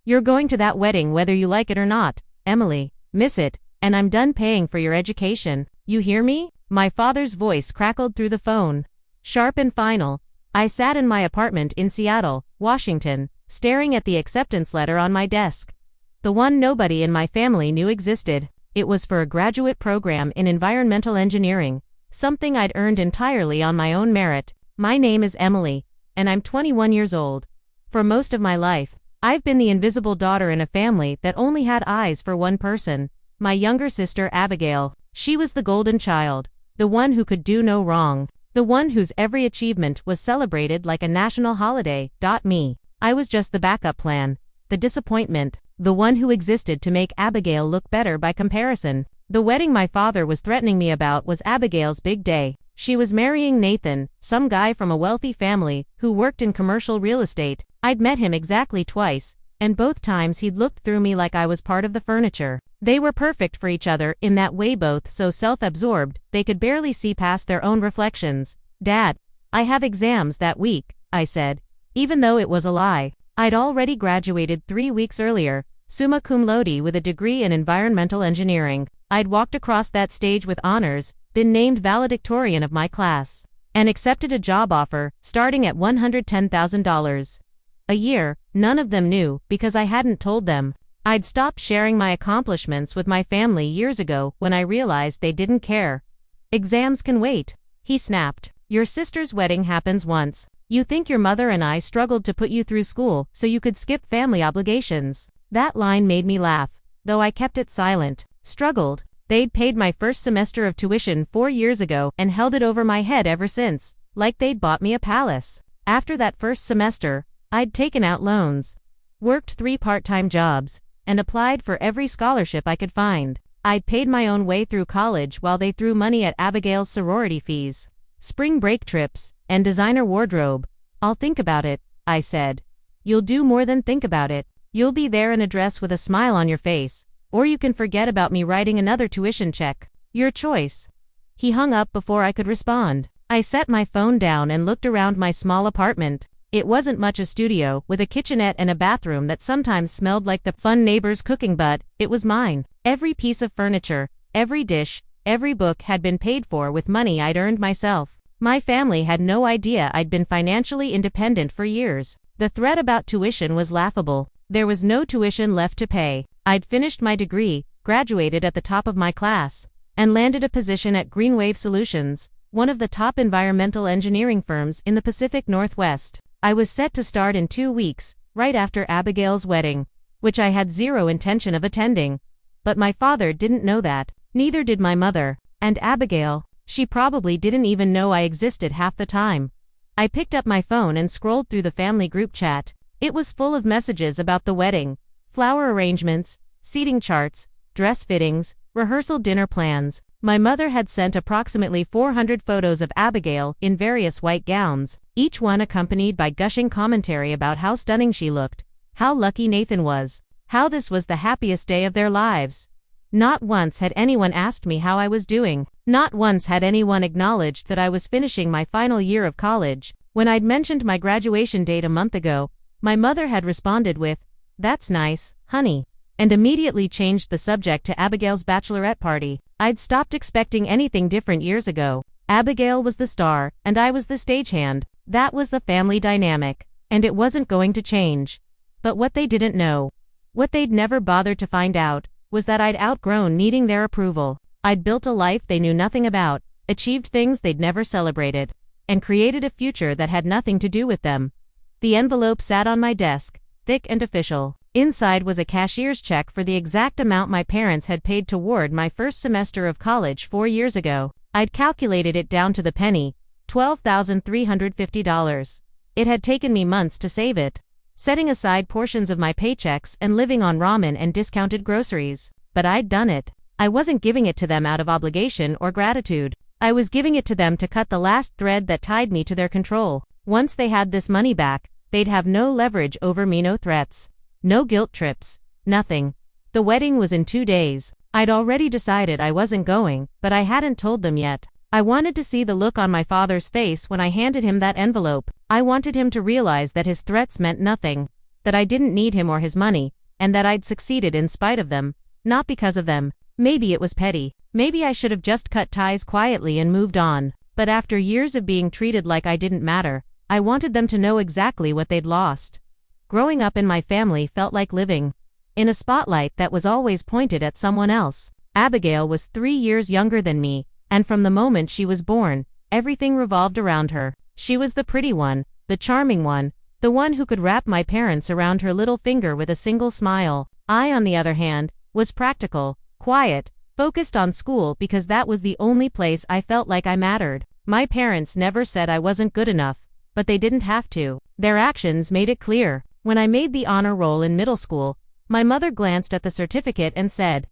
You're going to that wedding whether you like it or not, Emily. Miss it, and I'm done paying for your education. You hear me? My father's voice crackled through the phone. Sharp and final. I sat in my apartment in Seattle, Washington, staring at the acceptance letter on my desk. The one nobody in my family knew existed. It was for a graduate program in environmental engineering, something I'd earned entirely on my own merit. My name is Emily, and I'm 21 years old. For most of my life, I've been the invisible daughter in a family that only had eyes for one person, my younger sister Abigail. She was the golden child, the one who could do no wrong, the one whose every achievement was celebrated like a national holiday. Me. I was just the backup plan, the disappointment, the one who existed to make Abigail look better by comparison. The wedding my father was threatening me about was Abigail's big day. She was marrying Nathan, some guy from a wealthy family who worked in commercial real estate. I'd met him exactly twice, and both times he'd looked through me like I was part of the furniture. They were perfect for each other in that way, both so self-absorbed they could barely see past their own reflections. Dad, I have exams that week, I said, even though it was a lie. I'd already graduated 3 weeks earlier, summa cum laude with a degree in environmental engineering. I'd walked across that stage with honors, been named valedictorian of my class, and accepted a job offer starting at $110,000 a year. None of them knew because I hadn't told them. I'd stopped sharing my accomplishments with my family years ago when I realized they didn't care. Exams can wait, he snapped. Your sister's wedding happens once. You think your mother and I struggled to put you through school so you could skip family obligations. That line made me laugh, though I kept it silent. Struggled. They'd paid my first semester of tuition 4 years ago and held it over my head ever since, like they'd bought me a palace. After that first semester, I'd taken out loans, worked 3 part-time jobs, and applied for every scholarship I could find. I'd paid my own way through college while they threw money at Abigail's sorority fees, spring break trips, and designer wardrobe. I'll think about it, I said. You'll do more than think about it. You'll be there in a dress with a smile on your face, or you can forget about me writing another tuition check. Your choice. He hung up before I could respond. I set my phone down and looked around my small apartment. It wasn't much a studio, with a kitchenette and a bathroom that sometimes smelled like the fun neighbor's cooking, but it was mine. Every piece of furniture, every dish, every book had been paid for with money I'd earned myself. My family had no idea I'd been financially independent for years. The threat about tuition was laughable. There was no tuition left to pay. I'd finished my degree, graduated at the top of my class, and landed a position at Greenwave Solutions, one of the top environmental engineering firms in the Pacific Northwest. I was set to start in 2 weeks, right after Abigail's wedding, which I had zero intention of attending. But my father didn't know that. Neither did my mother. And Abigail, she probably didn't even know I existed half the time. I picked up my phone and scrolled through the family group chat. It was full of messages about the wedding, flower arrangements, seating charts, dress fittings, rehearsal dinner plans. My mother had sent approximately 400 photos of Abigail in various white gowns, each one accompanied by gushing commentary about how stunning she looked, how lucky Nathan was, how this was the happiest day of their lives. Not once had anyone asked me how I was doing. Not once had anyone acknowledged that I was finishing my final year of college. When I'd mentioned my graduation date a month ago, my mother had responded with, "That's nice, honey," and immediately changed the subject to Abigail's bachelorette party. I'd stopped expecting anything different years ago. Abigail was the star, and I was the stagehand. That was the family dynamic, and it wasn't going to change. But what they didn't know, what they'd never bothered to find out, was that I'd outgrown needing their approval. I'd built a life they knew nothing about, achieved things they'd never celebrated, and created a future that had nothing to do with them. The envelope sat on my desk, thick and official. Inside was a cashier's check for the exact amount my parents had paid toward my first semester of college 4 years ago. I'd calculated it down to the penny, $12,350. It had taken me months to save it, setting aside portions of my paychecks and living on ramen and discounted groceries. But I'd done it. I wasn't giving it to them out of obligation or gratitude. I was giving it to them to cut the last thread that tied me to their control. Once they had this money back, they'd have no leverage over me, no threats. No guilt trips. Nothing. The wedding was in 2 days. I'd already decided I wasn't going, but I hadn't told them yet. I wanted to see the look on my father's face when I handed him that envelope. I wanted him to realize that his threats meant nothing, that I didn't need him or his money, and that I'd succeeded in spite of them, not because of them. Maybe it was petty. Maybe I should have just cut ties quietly and moved on. But after years of being treated like I didn't matter, I wanted them to know exactly what they'd lost. Growing up in my family felt like living in a spotlight that was always pointed at someone else. Abigail was 3 years younger than me, and from the moment she was born, everything revolved around her. She was the pretty one, the charming one, the one who could wrap my parents around her little finger with a single smile. I, on the other hand, was practical, quiet, focused on school because that was the only place I felt like I mattered. My parents never said I wasn't good enough, but they didn't have to. Their actions made it clear. When I made the honor roll in middle school, my mother glanced at the certificate and said,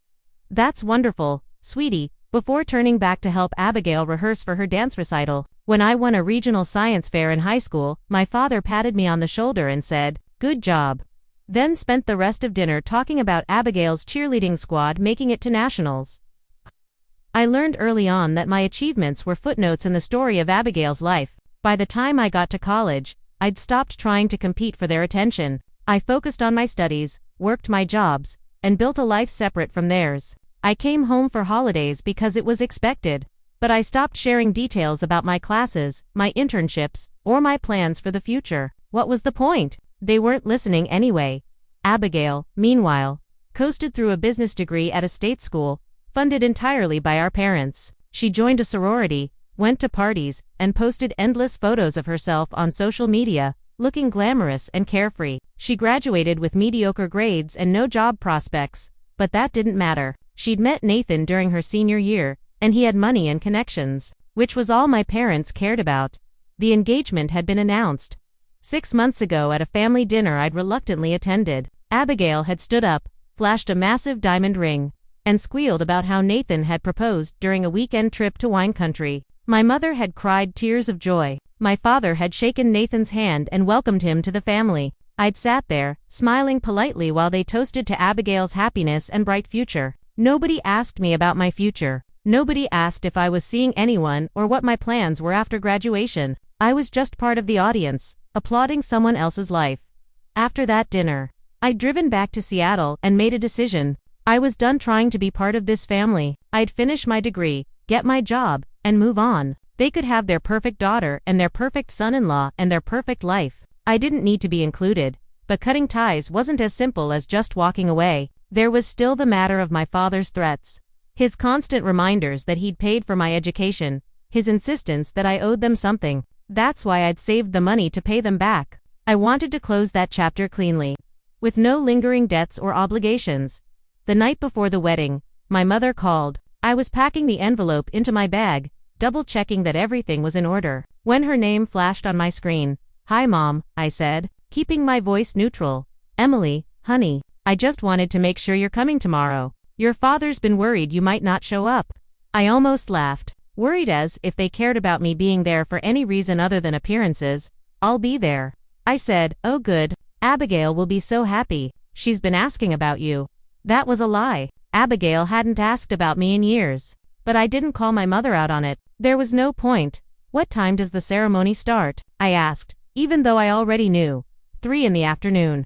"That's wonderful, sweetie," before turning back to help Abigail rehearse for her dance recital. When I won a regional science fair in high school, my father patted me on the shoulder and said, "Good job." Then spent the rest of dinner talking about Abigail's cheerleading squad making it to nationals. I learned early on that my achievements were footnotes in the story of Abigail's life. By the time I got to college, I'd stopped trying to compete for their attention. I focused on my studies, worked my jobs, and built a life separate from theirs. I came home for holidays because it was expected, but I stopped sharing details about my classes, my internships, or my plans for the future. What was the point? They weren't listening anyway. Abigail, meanwhile, coasted through a business degree at a state school, funded entirely by our parents. She joined a sorority, went to parties, and posted endless photos of herself on social media, looking glamorous and carefree. She graduated with mediocre grades and no job prospects, but that didn't matter. She'd met Nathan during her senior year, and he had money and connections, which was all my parents cared about. The engagement had been announced 6 months ago at a family dinner I'd reluctantly attended. Abigail had stood up, flashed a massive diamond ring, and squealed about how Nathan had proposed during a weekend trip to wine country. My mother had cried tears of joy. My father had shaken Nathan's hand and welcomed him to the family. I'd sat there, smiling politely while they toasted to Abigail's happiness and bright future. Nobody asked me about my future. Nobody asked if I was seeing anyone or what my plans were after graduation. I was just part of the audience, applauding someone else's life. After that dinner, I'd driven back to Seattle and made a decision. I was done trying to be part of this family. I'd finish my degree, get my job, and move on. They could have their perfect daughter and their perfect son-in-law and their perfect life. I didn't need to be included, but cutting ties wasn't as simple as just walking away. There was still the matter of my father's threats, his constant reminders that he'd paid for my education, his insistence that I owed them something. That's why I'd saved the money to pay them back. I wanted to close that chapter cleanly, with no lingering debts or obligations. The night before the wedding, my mother called. I was packing the envelope into my bag, double-checking that everything was in order, when her name flashed on my screen. "Hi, Mom," I said, keeping my voice neutral. "Emily, honey, I just wanted to make sure you're coming tomorrow. Your father's been worried you might not show up." I almost laughed. Worried as if they cared about me being there for any reason other than appearances. "I'll be there." I said, "Oh good. Abigail will be so happy. She's been asking about you." That was a lie. Abigail hadn't asked about me in years. But I didn't call my mother out on it. There was no point. "What time does the ceremony start?" I asked, even though I already knew. 3 in the afternoon.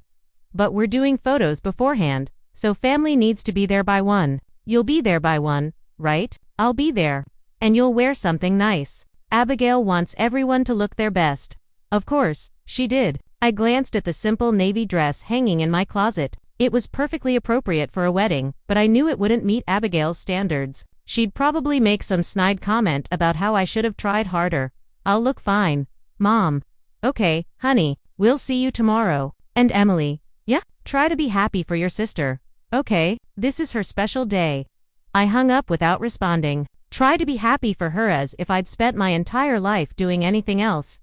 "But we're doing photos beforehand, so family needs to be there by 1. You'll be there by 1, right?" "I'll be there. And you'll wear something nice. Abigail wants everyone to look their best." Of course, she did. I glanced at the simple navy dress hanging in my closet. It was perfectly appropriate for a wedding, but I knew it wouldn't meet Abigail's standards. She'd probably make some snide comment about how I should have tried harder. "I'll look fine, Mom." "Okay, honey, we'll see you tomorrow." "And Emily, yeah, try to be happy for your sister. Okay, this is her special day." I hung up without responding. Try to be happy for her as if I'd spent my entire life doing anything else.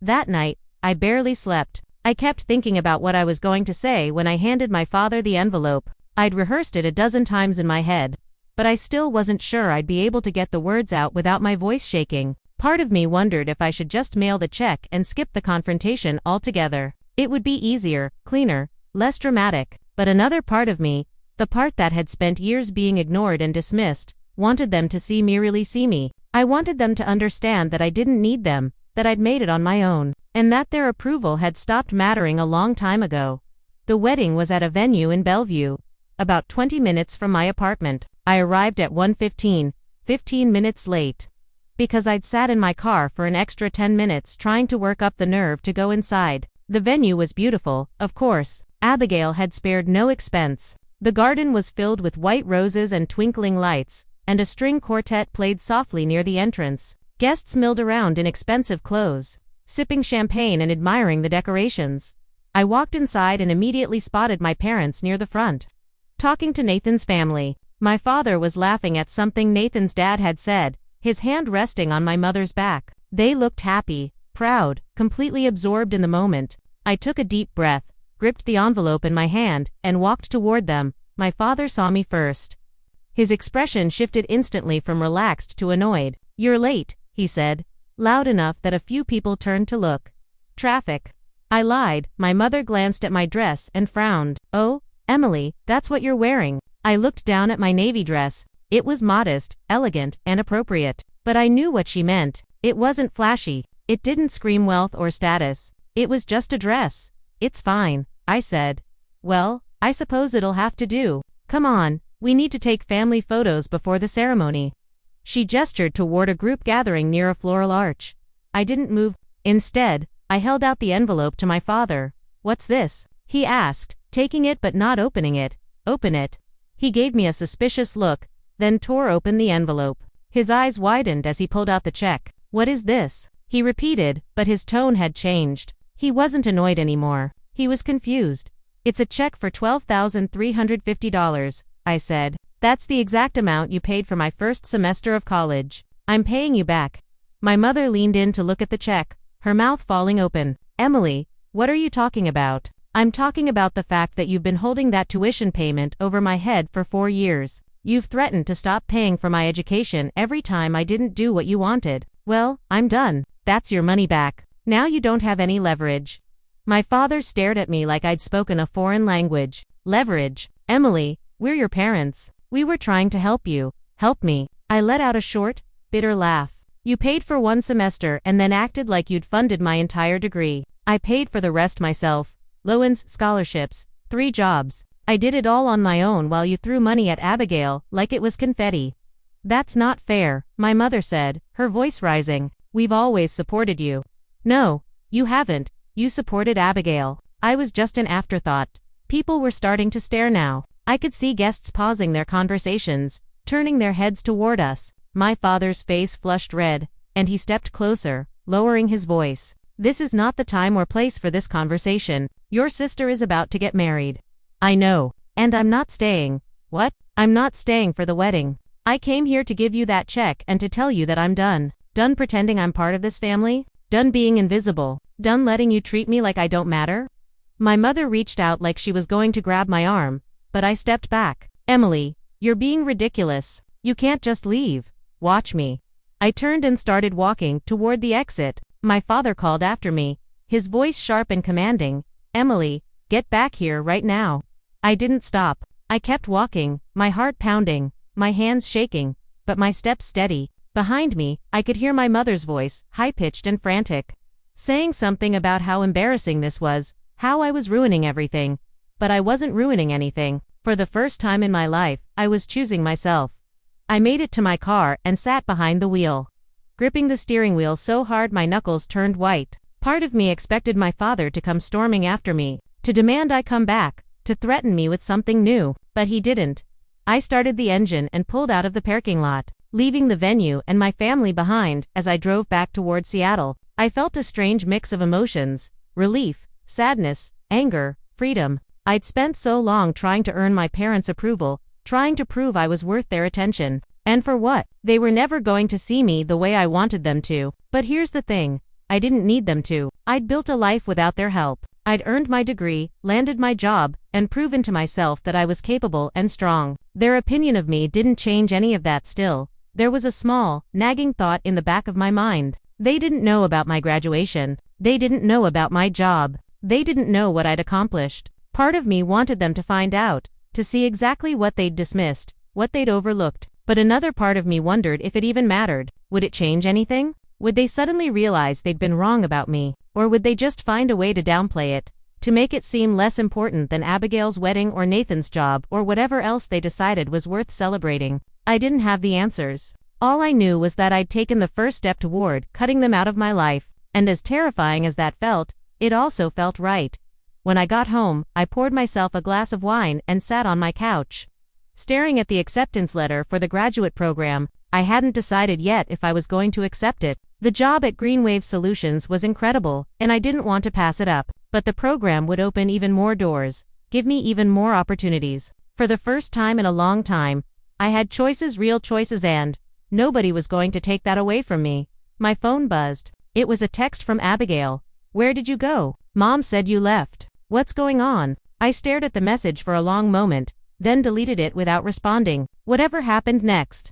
That night, I barely slept. I kept thinking about what I was going to say when I handed my father the envelope. I'd rehearsed it a dozen times in my head, but I still wasn't sure I'd be able to get the words out without my voice shaking. Part of me wondered if I should just mail the check and skip the confrontation altogether. It would be easier, cleaner, less dramatic. But another part of me, the part that had spent years being ignored and dismissed, wanted them to see me really see me. I wanted them to understand that I didn't need them, that I'd made it on my own, and that their approval had stopped mattering a long time ago. The wedding was at a venue in Bellevue, about 20 minutes from my apartment. I arrived at 1:15, 15 minutes late, because I'd sat in my car for an extra 10 minutes trying to work up the nerve to go inside. The venue was beautiful, of course. Abigail had spared no expense. The garden was filled with white roses and twinkling lights, and a string quartet played softly near the entrance. Guests milled around in expensive clothes, sipping champagne and admiring the decorations. I walked inside and immediately spotted my parents near the front, talking to Nathan's family. My father was laughing at something Nathan's dad had said, his hand resting on my mother's back. They looked happy, proud, completely absorbed in the moment. I took a deep breath, gripped the envelope in my hand, and walked toward them. My father saw me first. His expression shifted instantly from relaxed to annoyed. "You're late," he said, loud enough that a few people turned to look. "Traffic." I lied. My mother glanced at my dress and frowned. "Oh, Emily, that's what you're wearing." I looked down at my navy dress. It was modest, elegant, and appropriate. But I knew what she meant. It wasn't flashy. It didn't scream wealth or status. It was just a dress. "It's fine," I said. "Well, I suppose it'll have to do. Come on, we need to take family photos before the ceremony." She gestured toward a group gathering near a floral arch. I didn't move. Instead, I held out the envelope to my father. "What's this?" he asked, taking it but not opening it. "Open it." He gave me a suspicious look, then tore open the envelope. His eyes widened as he pulled out the check. "What is this?" he repeated, but his tone had changed. He wasn't annoyed anymore. He was confused. "It's a check for $12,350, I said. "That's the exact amount you paid for my first semester of college. I'm paying you back." My mother leaned in to look at the check, her mouth falling open. "Emily, what are you talking about?" "I'm talking about the fact that you've been holding that tuition payment over my head for 4 years. You've threatened to stop paying for my education every time I didn't do what you wanted. Well, I'm done. That's your money back. Now you don't have any leverage." My father stared at me like I'd spoken a foreign language. "Leverage? Emily, we're your parents. We were trying to help you. Help me." I let out a short, bitter laugh. "You paid for 1 semester and then acted like you'd funded my entire degree. I paid for the rest myself. Loans, scholarships, 3 jobs. I did it all on my own while you threw money at Abigail like it was confetti." "That's not fair," my mother said, her voice rising. "We've always supported you." "No, you haven't. You supported Abigail. I was just an afterthought." People were starting to stare now. I could see guests pausing their conversations, turning their heads toward us. My father's face flushed red, and he stepped closer, lowering his voice. "This is not the time or place for this conversation. Your sister is about to get married." "I know. And I'm not staying." "What?" "I'm not staying for the wedding. I came here to give you that check and to tell you that I'm done. Done pretending I'm part of this family. Done being invisible. Done letting you treat me like I don't matter." My mother reached out like she was going to grab my arm, but I stepped back. "Emily, you're being ridiculous. You can't just leave. Watch me." I turned and started walking toward the exit. My father called after me, his voice sharp and commanding. "Emily, get back here right now." I didn't stop. I kept walking, my heart pounding, my hands shaking, but my steps steady. Behind me, I could hear my mother's voice, high-pitched and frantic, saying something about how embarrassing this was, how I was ruining everything. But I wasn't ruining anything. For the first time in my life, I was choosing myself. I made it to my car and sat behind the wheel, gripping the steering wheel so hard my knuckles turned white. Part of me expected my father to come storming after me, to demand I come back, to threaten me with something new, but he didn't. I started the engine and pulled out of the parking lot, leaving the venue and my family behind. As I drove back toward Seattle, I felt a strange mix of emotions: relief, sadness, anger, freedom. I'd spent so long trying to earn my parents' approval, trying to prove I was worth their attention. And for what? They were never going to see me the way I wanted them to. But here's the thing. I didn't need them to. I'd built a life without their help. I'd earned my degree, landed my job, and proven to myself that I was capable and strong. Their opinion of me didn't change any of that. Still, there was a small, nagging thought in the back of my mind. They didn't know about my graduation. They didn't know about my job. They didn't know what I'd accomplished. Part of me wanted them to find out, to see exactly what they'd dismissed, what they'd overlooked. But another part of me wondered if it even mattered. Would it change anything? Would they suddenly realize they'd been wrong about me? Or would they just find a way to downplay it, to make it seem less important than Abigail's wedding or Nathan's job or whatever else they decided was worth celebrating. I didn't have the answers. All I knew was that I'd taken the first step toward cutting them out of my life, and as terrifying as that felt, it also felt right. When I got home, I poured myself a glass of wine and sat on my couch, staring at the acceptance letter for the graduate program. I hadn't decided yet if I was going to accept it. The job at Greenwave Solutions was incredible, and I didn't want to pass it up. But the program would open even more doors, give me even more opportunities. For the first time in a long time, I had choices, real choices, and nobody was going to take that away from me. My phone buzzed. It was a text from Abigail. "Where did you go? Mom said you left. What's going on?" I stared at the message for a long moment, then deleted it without responding. Whatever happened next?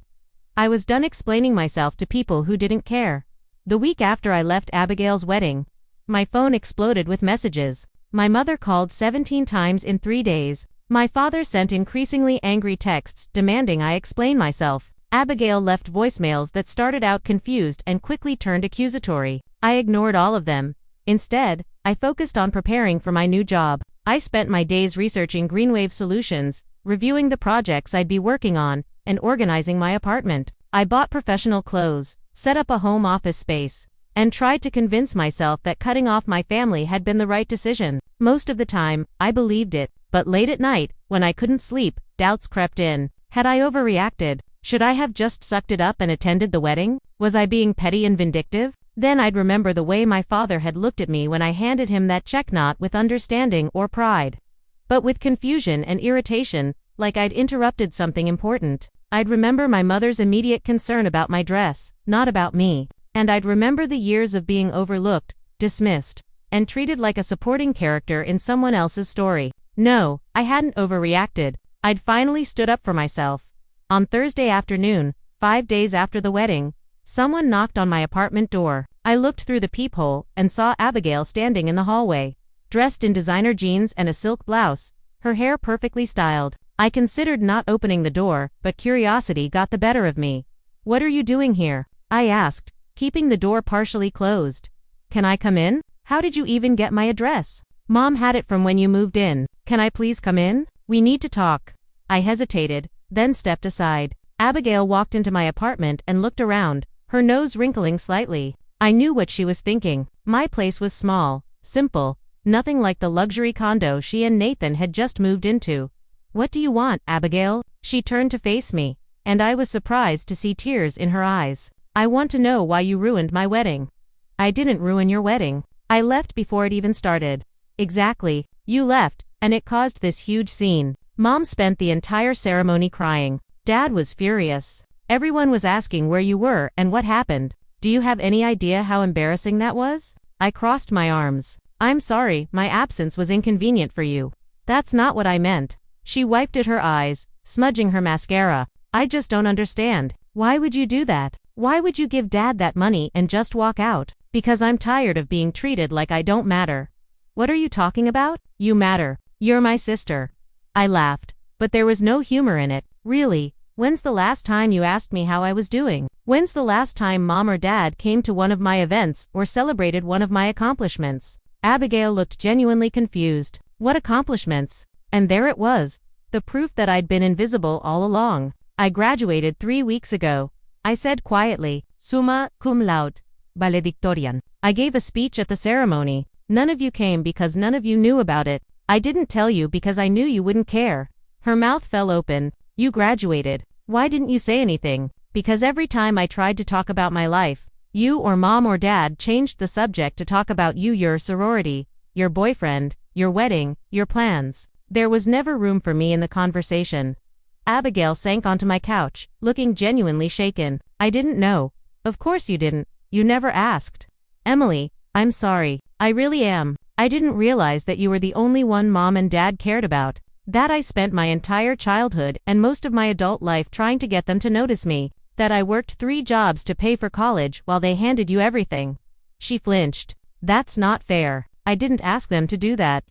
I was done explaining myself to people who didn't care. The week after I left Abigail's wedding, my phone exploded with messages. My mother called 17 times in 3 days. My father sent increasingly angry texts demanding I explain myself. Abigail left voicemails that started out confused and quickly turned accusatory. I ignored all of them. Instead, I focused on preparing for my new job. I spent my days researching Greenwave Solutions, reviewing the projects I'd be working on, and organizing my apartment. I bought professional clothes, set up a home office space, and tried to convince myself that cutting off my family had been the right decision. Most of the time, I believed it, but late at night, when I couldn't sleep, doubts crept in. Had I overreacted? Should I have just sucked it up and attended the wedding? Was I being petty and vindictive? Then I'd remember the way my father had looked at me when I handed him that check, not with understanding or pride, but with confusion and irritation, like I'd interrupted something important. I'd remember my mother's immediate concern about my dress, not about me. And I'd remember the years of being overlooked, dismissed, and treated like a supporting character in someone else's story. No, I hadn't overreacted. I'd finally stood up for myself. On Thursday afternoon, 5 days after the wedding, someone knocked on my apartment door. I looked through the peephole and saw Abigail standing in the hallway, dressed in designer jeans and a silk blouse, her hair perfectly styled. I considered not opening the door, but curiosity got the better of me. "What are you doing here?" I asked, keeping the door partially closed. "Can I come in? How did you even get my address?" "Mom had it from when you moved in. Can I please come in? We need to talk." I hesitated, then stepped aside. Abigail walked into my apartment and looked around, her nose wrinkling slightly. I knew what she was thinking. My place was small, simple, nothing like the luxury condo she and Nathan had just moved into. "What do you want, Abigail?" She turned to face me, and I was surprised to see tears in her eyes. "I want to know why you ruined my wedding." "I didn't ruin your wedding. I left before it even started." "Exactly. You left, and it caused this huge scene." Mom spent the entire ceremony crying. Dad was furious. Everyone was asking where you were and what happened. "Do you have any idea how embarrassing that was?" I crossed my arms. "I'm sorry, my absence was inconvenient for you." "That's not what I meant." She wiped at her eyes, smudging her mascara. "I just don't understand. Why would you do that? Why would you give Dad that money and just walk out?" "Because I'm tired of being treated like I don't matter." "What are you talking about? You matter. You're my sister." I laughed, but there was no humor in it. "Really? When's the last time you asked me how I was doing? When's the last time Mom or Dad came to one of my events or celebrated one of my accomplishments?" Abigail looked genuinely confused. "What accomplishments?" And there it was, the proof that I'd been invisible all along. "I graduated 3 weeks ago," I said quietly, "summa cum laude, valedictorian." "I gave a speech at the ceremony. None of you came because none of you knew about it. I didn't tell you because I knew you wouldn't care." Her mouth fell open. "You graduated. Why didn't you say anything?" "Because every time I tried to talk about my life, you or Mom or Dad changed the subject to talk about you, your sorority, your boyfriend, your wedding, your plans. There was never room for me in the conversation." Abigail sank onto my couch, looking genuinely shaken. "I didn't know." "Of course you didn't. You never asked." "Emily, I'm sorry. I really am. I didn't realize that you were the only one Mom and Dad cared about. That I spent my entire childhood and most of my adult life trying to get them to notice me. That I worked 3 jobs to pay for college while they handed you everything." She flinched. "That's not fair. I didn't ask them to do that."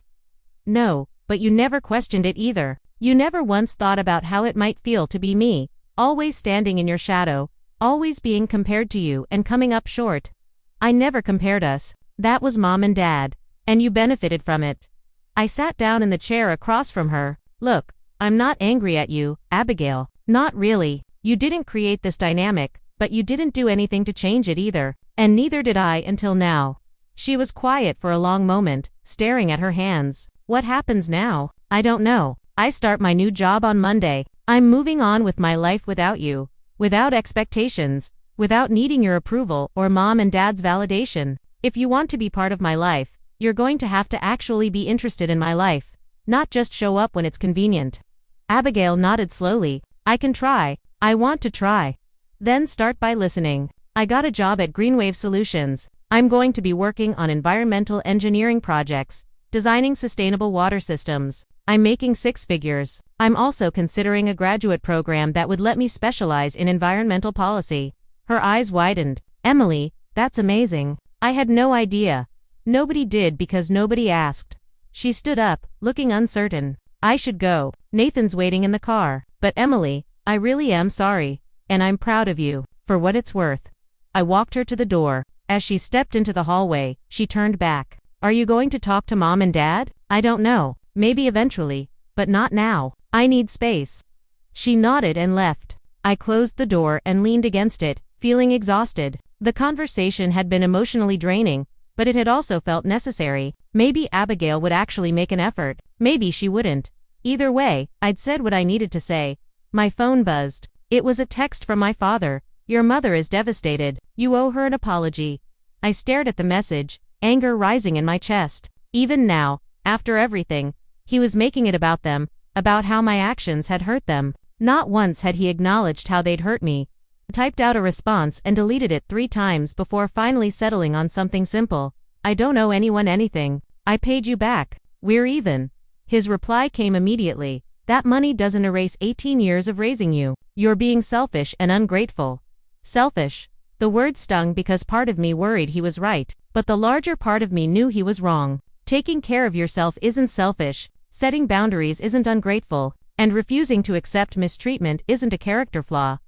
"No, but you never questioned it either. You never once thought about how it might feel to be me, always standing in your shadow, always being compared to you and coming up short." "I never compared us. That was Mom and Dad. And you benefited from it." I sat down in the chair across from her. Look, I'm not angry at you, Abigail. Not really. You didn't create this dynamic, but you didn't do anything to change it either. And neither did I until now. She was quiet for a long moment, staring at her hands. What happens now? I don't know. I start my new job on Monday. I'm moving on with my life without you. Without expectations. Without needing your approval or mom and dad's validation. If you want to be part of my life, you're going to have to actually be interested in my life. Not just show up when it's convenient. Abigail nodded slowly. I can try. I want to try. Then start by listening. I got a job at Greenwave Solutions. I'm going to be working on environmental engineering projects, designing sustainable water systems. I'm making 6 figures. I'm also considering a graduate program that would let me specialize in environmental policy. Her eyes widened. Emily, that's amazing. I had no idea. Nobody did because nobody asked. She stood up, looking uncertain. I should go. Nathan's waiting in the car. But Emily, I really am sorry. And I'm proud of you, for what it's worth. I walked her to the door. As she stepped into the hallway, she turned back. Are you going to talk to mom and dad? I don't know. Maybe eventually. But not now. I need space. She nodded and left. I closed the door and leaned against it, feeling exhausted. The conversation had been emotionally draining, but it had also felt necessary. Maybe Abigail would actually make an effort. Maybe she wouldn't. Either way, I'd said what I needed to say. My phone buzzed. It was a text from my father. Your mother is devastated. You owe her an apology. I stared at the message, anger rising in my chest. Even now, after everything, he was making it about them, about how my actions had hurt them. Not once had he acknowledged how they'd hurt me. Typed out a response and deleted it 3 times before finally settling on something simple. I don't owe anyone anything. I paid you back. We're even. His reply came immediately. That money doesn't erase 18 years of raising you. You're being selfish and ungrateful. Selfish. The word stung because part of me worried he was right, but the larger part of me knew he was wrong. Taking care of yourself isn't selfish, setting boundaries isn't ungrateful, and refusing to accept mistreatment isn't a character flaw.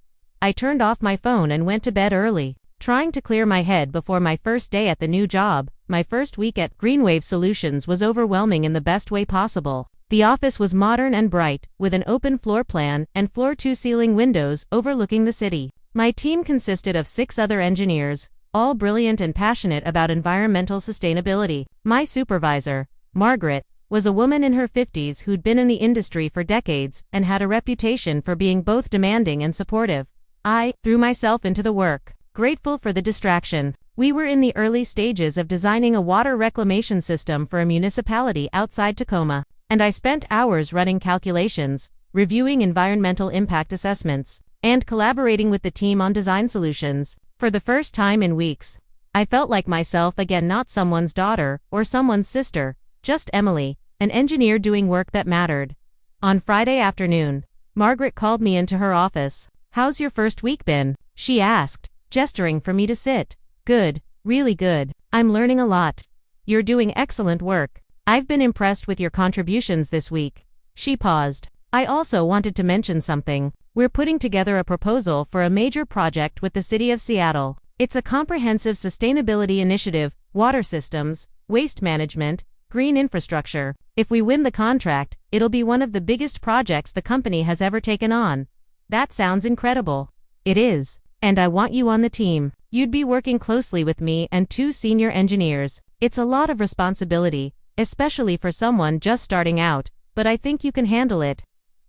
I turned off my phone and went to bed early, trying to clear my head before my first day at the new job. My first week at Greenwave Solutions was overwhelming in the best way possible. The office was modern and bright, with an open floor plan and floor-to-ceiling windows overlooking the city. My team consisted of 6 other engineers, all brilliant and passionate about environmental sustainability. My supervisor, Margaret, was a woman in her 50s who'd been in the industry for decades and had a reputation for being both demanding and supportive. I threw myself into the work, grateful for the distraction. We were in the early stages of designing a water reclamation system for a municipality outside Tacoma, and I spent hours running calculations, reviewing environmental impact assessments, and collaborating with the team on design solutions. For the first time in weeks, I felt like myself again, not someone's daughter or someone's sister, just Emily, an engineer doing work that mattered. On Friday afternoon, Margaret called me into her office. How's your first week been? She asked, gesturing for me to sit. Good, really good. I'm learning a lot. You're doing excellent work. I've been impressed with your contributions this week. She paused. I also wanted to mention something. We're putting together a proposal for a major project with the city of Seattle. It's a comprehensive sustainability initiative, water systems, waste management, green infrastructure. If we win the contract, it'll be one of the biggest projects the company has ever taken on. That sounds incredible. It is. And I want you on the team. You'd be working closely with me and 2 senior engineers. It's a lot of responsibility, especially for someone just starting out, but I think you can handle it.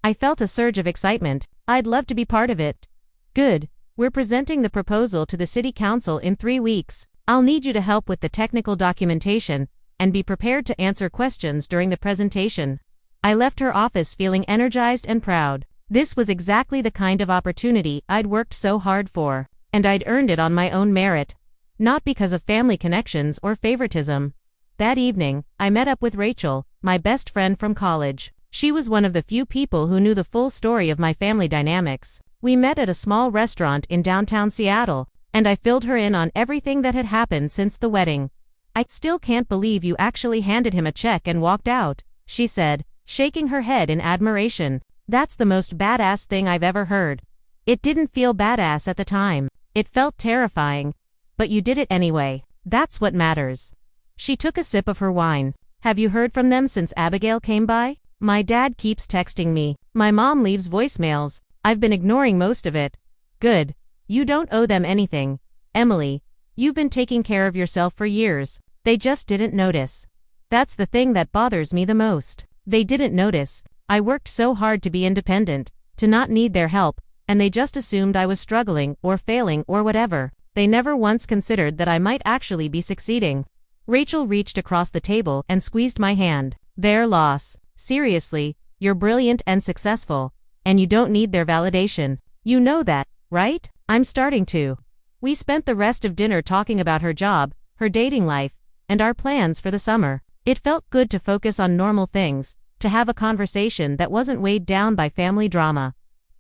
I felt a surge of excitement. I'd love to be part of it. Good. We're presenting the proposal to the city council in 3 weeks. I'll need you to help with the technical documentation and be prepared to answer questions during the presentation. I left her office feeling energized and proud. This was exactly the kind of opportunity I'd worked so hard for, and I'd earned it on my own merit, not because of family connections or favoritism. That evening, I met up with Rachel, my best friend from college. She was one of the few people who knew the full story of my family dynamics. We met at a small restaurant in downtown Seattle, and I filled her in on everything that had happened since the wedding. I still can't believe you actually handed him a check and walked out, she said, shaking her head in admiration. That's the most badass thing I've ever heard. It didn't feel badass at the time. It felt terrifying. But you did it anyway. That's what matters. She took a sip of her wine. Have you heard from them since Abigail came by? My dad keeps texting me. My mom leaves voicemails. I've been ignoring most of it. Good. You don't owe them anything. Emily, you've been taking care of yourself for years. They just didn't notice. That's the thing that bothers me the most. They didn't notice. I worked so hard to be independent, to not need their help, and they just assumed I was struggling or failing or whatever. They never once considered that I might actually be succeeding. Rachel reached across the table and squeezed my hand. Their loss. Seriously, you're brilliant and successful, and you don't need their validation. You know that, right? I'm starting to. We spent the rest of dinner talking about her job, her dating life, and our plans for the summer. It felt good to focus on normal things, to have a conversation that wasn't weighed down by family drama.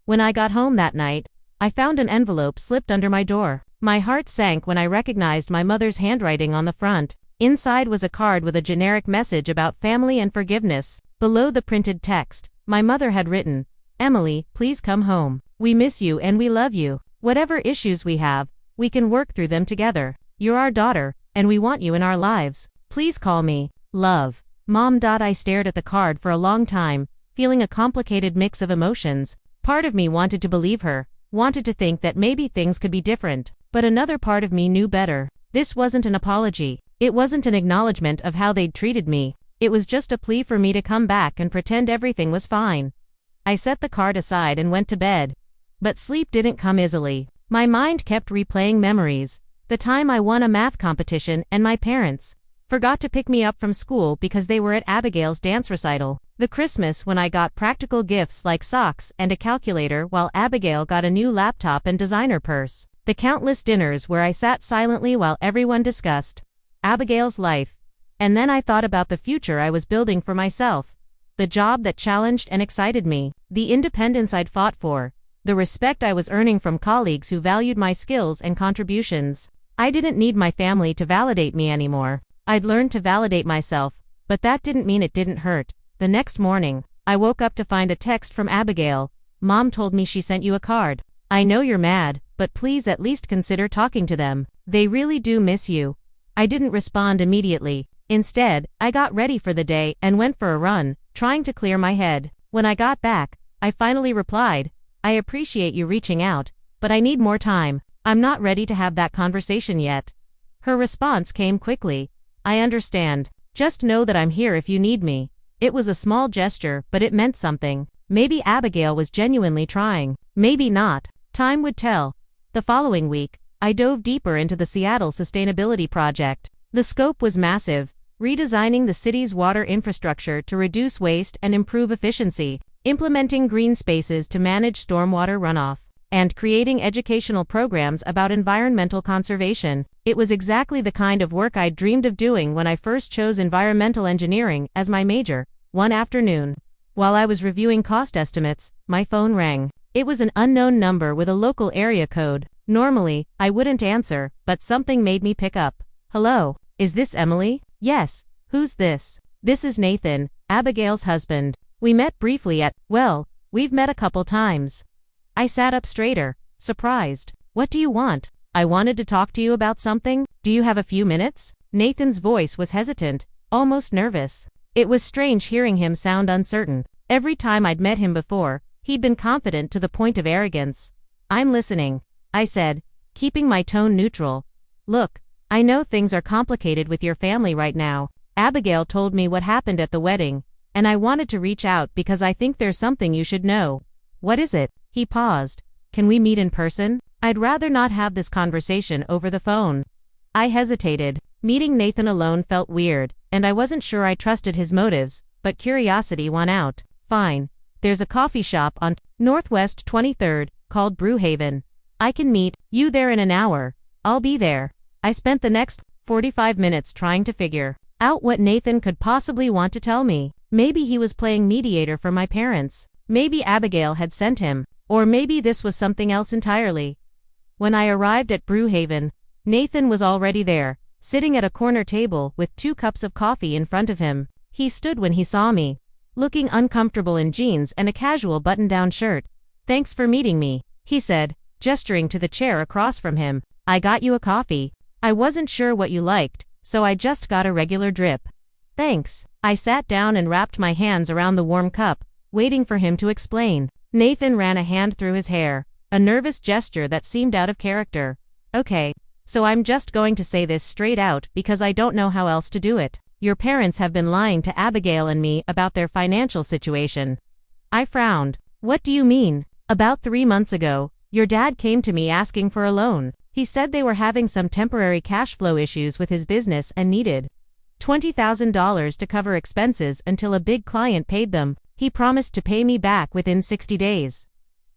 When I got home that night, I found an envelope slipped under my door. My heart sank when I recognized my mother's handwriting on the front. Inside was a card with a generic message about family and forgiveness. Below the printed text, my mother had written, "Emily, please come home. We miss you and we love you. Whatever issues we have, we can work through them together. You're our daughter, and we want you in our lives. Please call me. Love." Mom. I stared at the card for a long time, feeling a complicated mix of emotions. Part of me wanted to believe her, wanted to think that maybe things could be different, but another part of me knew better. This wasn't an apology. It wasn't an acknowledgement of how they'd treated me. It was just a plea for me to come back and pretend everything was fine. I set the card aside and went to bed. But sleep didn't come easily. My mind kept replaying memories. The time I won a math competition and my parents forgot to pick me up from school because they were at Abigail's dance recital. The Christmas when I got practical gifts like socks and a calculator while Abigail got a new laptop and designer purse. The countless dinners where I sat silently while everyone discussed Abigail's life. And then I thought about the future I was building for myself. The job that challenged and excited me. The independence I'd fought for. The respect I was earning from colleagues who valued my skills and contributions. I didn't need my family to validate me anymore. I'd learned to validate myself, but that didn't mean it didn't hurt. The next morning, I woke up to find a text from Abigail. "Mom told me she sent you a card. I know you're mad, but please at least consider talking to them. They really do miss you." I didn't respond immediately. Instead, I got ready for the day and went for a run, trying to clear my head. When I got back, I finally replied, "I appreciate you reaching out, but I need more time. I'm not ready to have that conversation yet." Her response came quickly. "I understand. Just know that I'm here if you need me." It was a small gesture, but it meant something. Maybe Abigail was genuinely trying. Maybe not. Time would tell. The following week, I dove deeper into the Seattle Sustainability Project. The scope was massive, redesigning the city's water infrastructure to reduce waste and improve efficiency, implementing green spaces to manage stormwater runoff, and creating educational programs about environmental conservation. It was exactly the kind of work I'd dreamed of doing when I first chose environmental engineering as my major. One afternoon, while I was reviewing cost estimates, my phone rang. It was an unknown number with a local area code. Normally, I wouldn't answer, but something made me pick up. "Hello, is this Emily?" "Yes, who's this?" "This is Nathan, Abigail's husband. We met briefly at, well, we've met a couple times." I sat up straighter, surprised. "What do you want?" "I wanted to talk to you about something. Do you have a few minutes?" Nathan's voice was hesitant, almost nervous. It was strange hearing him sound uncertain. Every time I'd met him before, he'd been confident to the point of arrogance. "I'm listening," I said, keeping my tone neutral. "Look, I know things are complicated with your family right now. Abigail told me what happened at the wedding, and I wanted to reach out because I think there's something you should know." "What is it?" He paused. "Can we meet in person? I'd rather not have this conversation over the phone." I hesitated. Meeting Nathan alone felt weird, and I wasn't sure I trusted his motives, but curiosity won out. "Fine. There's a coffee shop on Northwest 23rd, called Brewhaven. I can meet you there in an hour. I'll be there." I spent the next 45 minutes trying to figure out what Nathan could possibly want to tell me. Maybe he was playing mediator for my parents. Maybe Abigail had sent him. Or maybe this was something else entirely. When I arrived at Brewhaven, Nathan was already there, sitting at a corner table with 2 cups of coffee in front of him. He stood when he saw me, looking uncomfortable in jeans and a casual button-down shirt. "Thanks for meeting me," he said, gesturing to the chair across from him. "I got you a coffee. I wasn't sure what you liked, so I just got a regular drip." Thanks. I sat down and wrapped my hands around the warm cup, waiting for him to explain. Nathan ran a hand through his hair, a nervous gesture that seemed out of character. Okay, so I'm just going to say this straight out because I don't know how else to do it. Your parents have been lying to Abigail and me about their financial situation. I frowned. What do you mean? About 3 months ago, your dad came to me asking for a loan. He said they were having some temporary cash flow issues with his business and needed $20,000 to cover expenses until a big client paid them. He promised to pay me back within 60 days.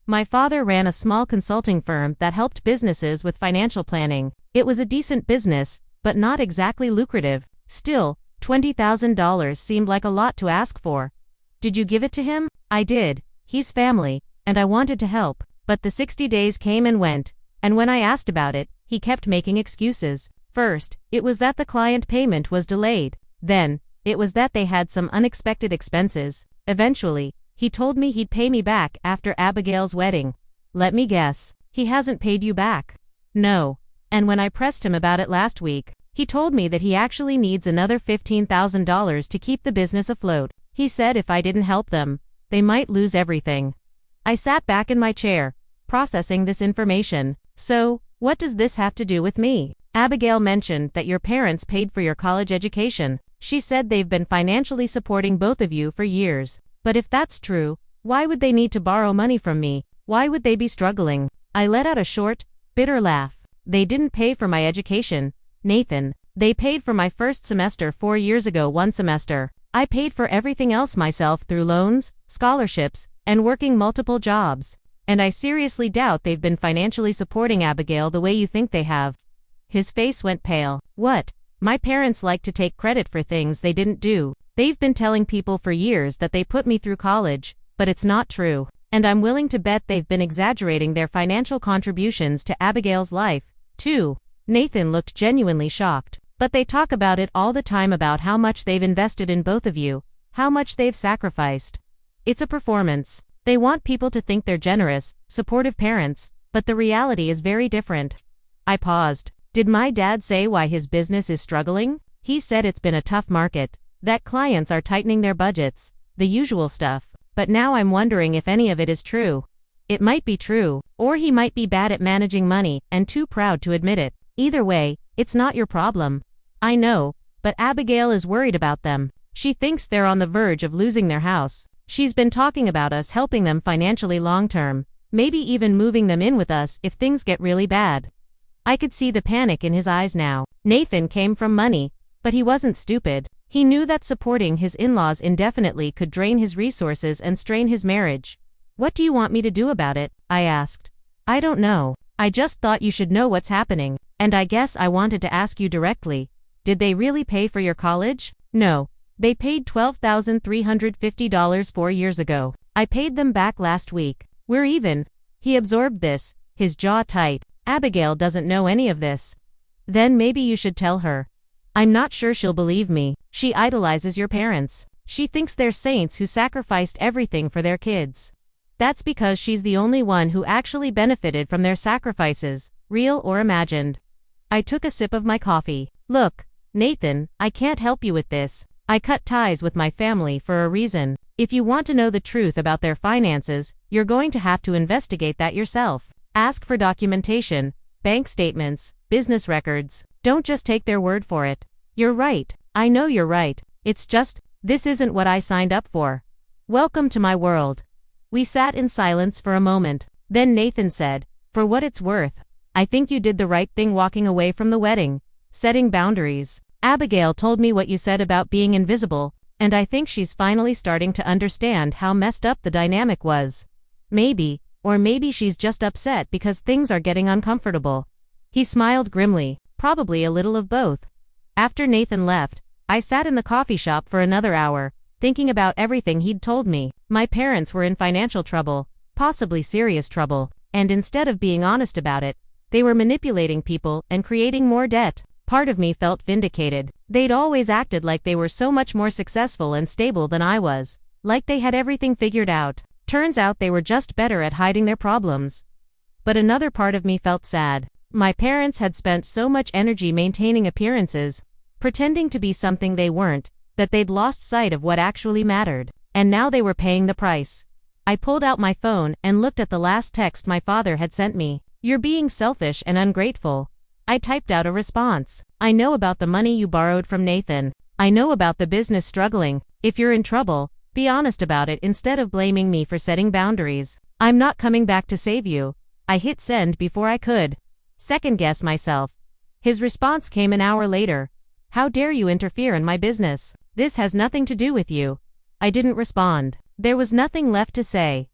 My father ran a small consulting firm that helped businesses with financial planning. It was a decent business, but not exactly lucrative. Still, $20,000 seemed like a lot to ask for. Did you give it to him? I did. He's family, and I wanted to help, but the 60 days came and went, and when I asked about it, he kept making excuses. First, it was that the client payment was delayed. Then, it was that they had some unexpected expenses. Eventually, he told me he'd pay me back after Abigail's wedding. Let me guess, he hasn't paid you back? No. And when I pressed him about it last week, he told me that he actually needs another $15,000 to keep the business afloat. He said if I didn't help them, they might lose everything. I sat back in my chair, processing this information. So, what does this have to do with me? Abigail mentioned that your parents paid for your college education. She said they've been financially supporting both of you for years. But if that's true, why would they need to borrow money from me? Why would they be struggling? I let out a short, bitter laugh. They didn't pay for my education, Nathan. They paid for my first semester 4 years ago, one semester. I paid for everything else myself through loans, scholarships, and working multiple jobs. And I seriously doubt they've been financially supporting Abigail the way you think they have. His face went pale. What? My parents like to take credit for things they didn't do. They've been telling people for years that they put me through college, but it's not true. And I'm willing to bet they've been exaggerating their financial contributions to Abigail's life, too. Nathan looked genuinely shocked. But they talk about it all the time about how much they've invested in both of you, how much they've sacrificed. It's a performance. They want people to think they're generous, supportive parents, but the reality is very different. I paused. Did my dad say why his business is struggling? He said it's been a tough market, that clients are tightening their budgets, the usual stuff. But now I'm wondering if any of it is true. It might be true, or he might be bad at managing money and too proud to admit it. Either way, it's not your problem. I know, but Abigail is worried about them. She thinks they're on the verge of losing their house. She's been talking about us helping them financially long-term, maybe even moving them in with us if things get really bad. I could see the panic in his eyes now. Nathan came from money, but he wasn't stupid. He knew that supporting his in-laws indefinitely could drain his resources and strain his marriage. What do you want me to do about it? I asked. I don't know. I just thought you should know what's happening, and I guess I wanted to ask you directly. Did they really pay for your college? No. They paid $12,350 4 years ago. I paid them back last week. We're even. He absorbed this, his jaw tight. Abigail doesn't know any of this. Then maybe you should tell her. I'm not sure she'll believe me. She idolizes your parents. She thinks they're saints who sacrificed everything for their kids. That's because she's the only one who actually benefited from their sacrifices, real or imagined. I took a sip of my coffee. Look, Nathan, I can't help you with this. I cut ties with my family for a reason. If you want to know the truth about their finances, you're going to have to investigate that yourself. Ask for documentation, bank statements, business records. Don't just take their word for it. You're right. I know you're right. It's just, this isn't what I signed up for. Welcome to my world. We sat in silence for a moment. Then Nathan said, for what it's worth, I think you did the right thing walking away from the wedding, setting boundaries. Abigail told me what you said about being invisible, and I think she's finally starting to understand how messed up the dynamic was. Maybe, or maybe she's just upset because things are getting uncomfortable. He smiled grimly, probably a little of both. After Nathan left, I sat in the coffee shop for another hour, thinking about everything he'd told me. My parents were in financial trouble, possibly serious trouble, and instead of being honest about it, they were manipulating people and creating more debt. Part of me felt vindicated. They'd always acted like they were so much more successful and stable than I was, like they had everything figured out. Turns out they were just better at hiding their problems. But another part of me felt sad. My parents had spent so much energy maintaining appearances, pretending to be something they weren't, that they'd lost sight of what actually mattered, and now they were paying the price. I pulled out my phone and looked at the last text my father had sent me. "You're being selfish and ungrateful." I typed out a response. "I know about the money you borrowed from Nathan. I know about the business struggling. If you're in trouble, be honest about it instead of blaming me for setting boundaries. I'm not coming back to save you." I hit send before I could second-guess myself. His response came an hour later. "How dare you interfere in my business? This has nothing to do with you." I didn't respond. There was nothing left to say.